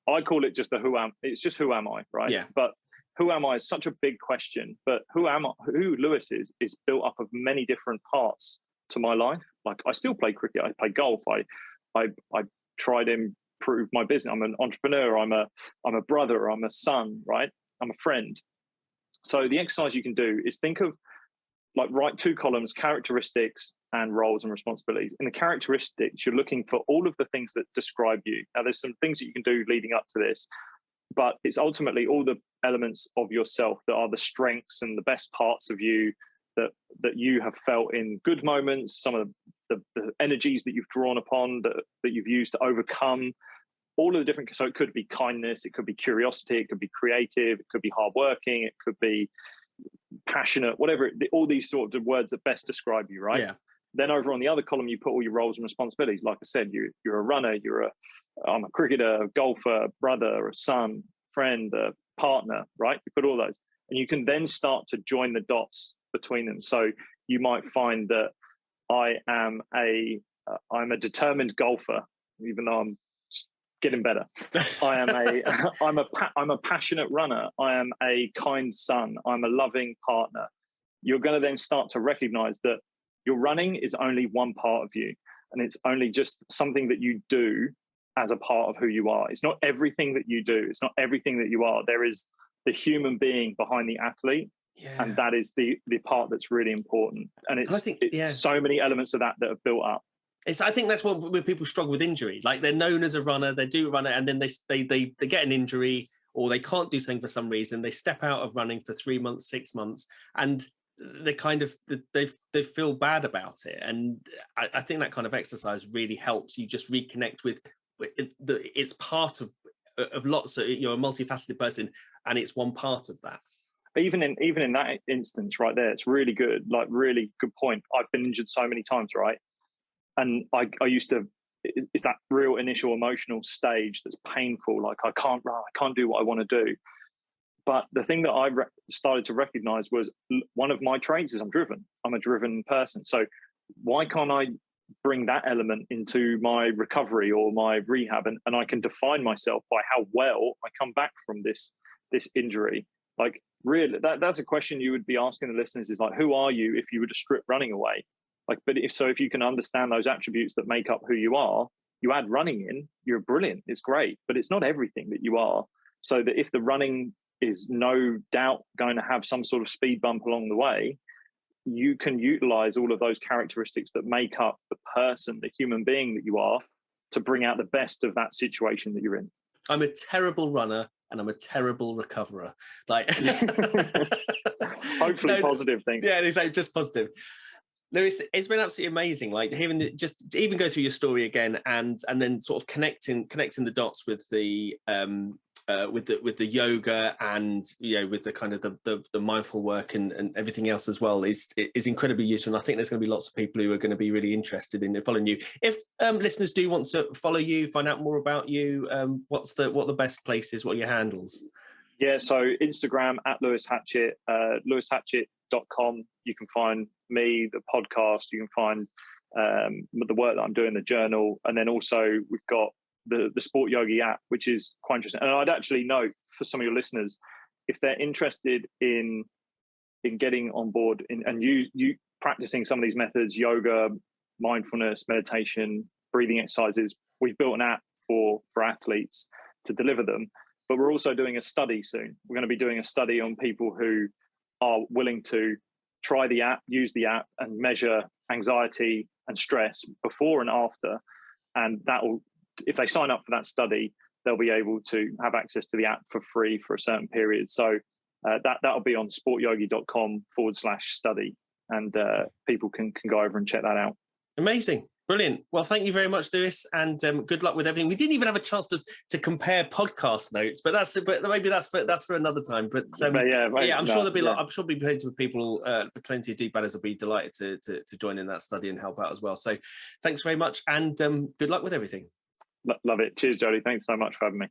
I call it just who am I, right? Yeah. But who am I is such a big question. But who Lewis is built up of many different parts to my life. Like, I still play cricket, I play golf, I try to improve my business. I'm an entrepreneur, I'm a brother, I'm a son, right? I'm a friend. So the exercise you can do is think of, like, write 2 columns, characteristics and roles and responsibilities. In the characteristics, you're looking for all of the things that describe you. Now, there's some things that you can do leading up to this, but it's ultimately all the elements of yourself that are the strengths and the best parts of you that you have felt in good moments, some of the energies that you've drawn upon, that you've used to overcome all of the different. So it could be kindness, it could be curiosity, it could be creative, it could be hardworking, it could be passionate, whatever, all these sort of words that best describe you, right? Yeah. Then over on the other column, you put all your roles and responsibilities. Like I said, you're a runner, I'm a cricketer, a golfer, a brother, a son, friend, a partner, right? You put all those, and you can then start to join the dots between them. So you might find that I'm a determined golfer, even though I'm getting better. I'm a passionate runner. I am a kind son. I'm a loving partner. You're going to then start to recognize that your running is only one part of you, and it's only just something that you do as a part of who you are. It's not everything that you do. It's not everything that you are. There is the human being behind the athlete. Yeah. And that is the part that's really important. And it's so many elements of that are built up. I think that's when people struggle with injury. Like, they're known as a runner, they do run it, and then they get an injury, or they can't do something for some reason. They step out of running for 3 months, 6 months, and they kind of they feel bad about it. And I think that kind of exercise really helps you just reconnect with it's part of lots of, you're a multifaceted person, and it's one part of that. Even in that instance right there, it's really good. Like, really good point. I've been injured so many times, right? And I used to, it's that real initial emotional stage that's painful. Like, I can't run, I can't do what I want to do. But the thing that I started to recognize was one of my traits is I'm driven. I'm a driven person. So why can't I bring that element into my recovery or my rehab? And I can define myself by how well I come back from this injury. Like, really, that's a question you would be asking the listeners, is like, who are you if you were to strip running away? Like, but if you can understand those attributes that make up who you are, you add running in, you're brilliant. It's great, but it's not everything that you are. So that if the running is no doubt going to have some sort of speed bump along the way, you can utilize all of those characteristics that make up the person, the human being that you are, to bring out the best of that situation that you're in. I'm a terrible runner and I'm a terrible recoverer. Like, hopefully positive things. Yeah, exactly, just positive. Lewis, it's been absolutely amazing. Like, hearing just even go through your story again, and then sort of connecting the dots with the yoga, and with the kind of the mindful work and everything else as well is incredibly useful. And I think there's going to be lots of people who are going to be really interested in following you. If listeners do want to follow you, find out more about you, what the best places, what are your handles? Yeah, so Instagram at Lewis Hatchett, lewishatchett.com. You can find me, the podcast. You can find the work that I'm doing, the journal, and then also we've got the Sport Yogi app, which is quite interesting. And I'd actually note for some of your listeners, if they're interested in in getting on board and you practicing some of these methods, yoga, mindfulness, meditation, breathing exercises. We've built an app for athletes to deliver them, but we're also doing a study soon. We're going to be doing a study on people who are willing to try the app, use the app, and measure anxiety and stress before and after. And that'll, if they sign up for that study, they'll be able to have access to the app for free for a certain period. So that'll be on sportyogi.com/study, and people can go over and check that out. Amazing. Brilliant. Well, thank you very much, Lewis, and good luck with everything. We didn't even have a chance to compare podcast notes, but maybe that's for another time. But sure there'll be I'm sure there'll be plenty of people, plenty of deep-batters will be delighted to join in that study and help out as well. So, thanks very much, and good luck with everything. Love it. Cheers, Jody. Thanks so much for having me.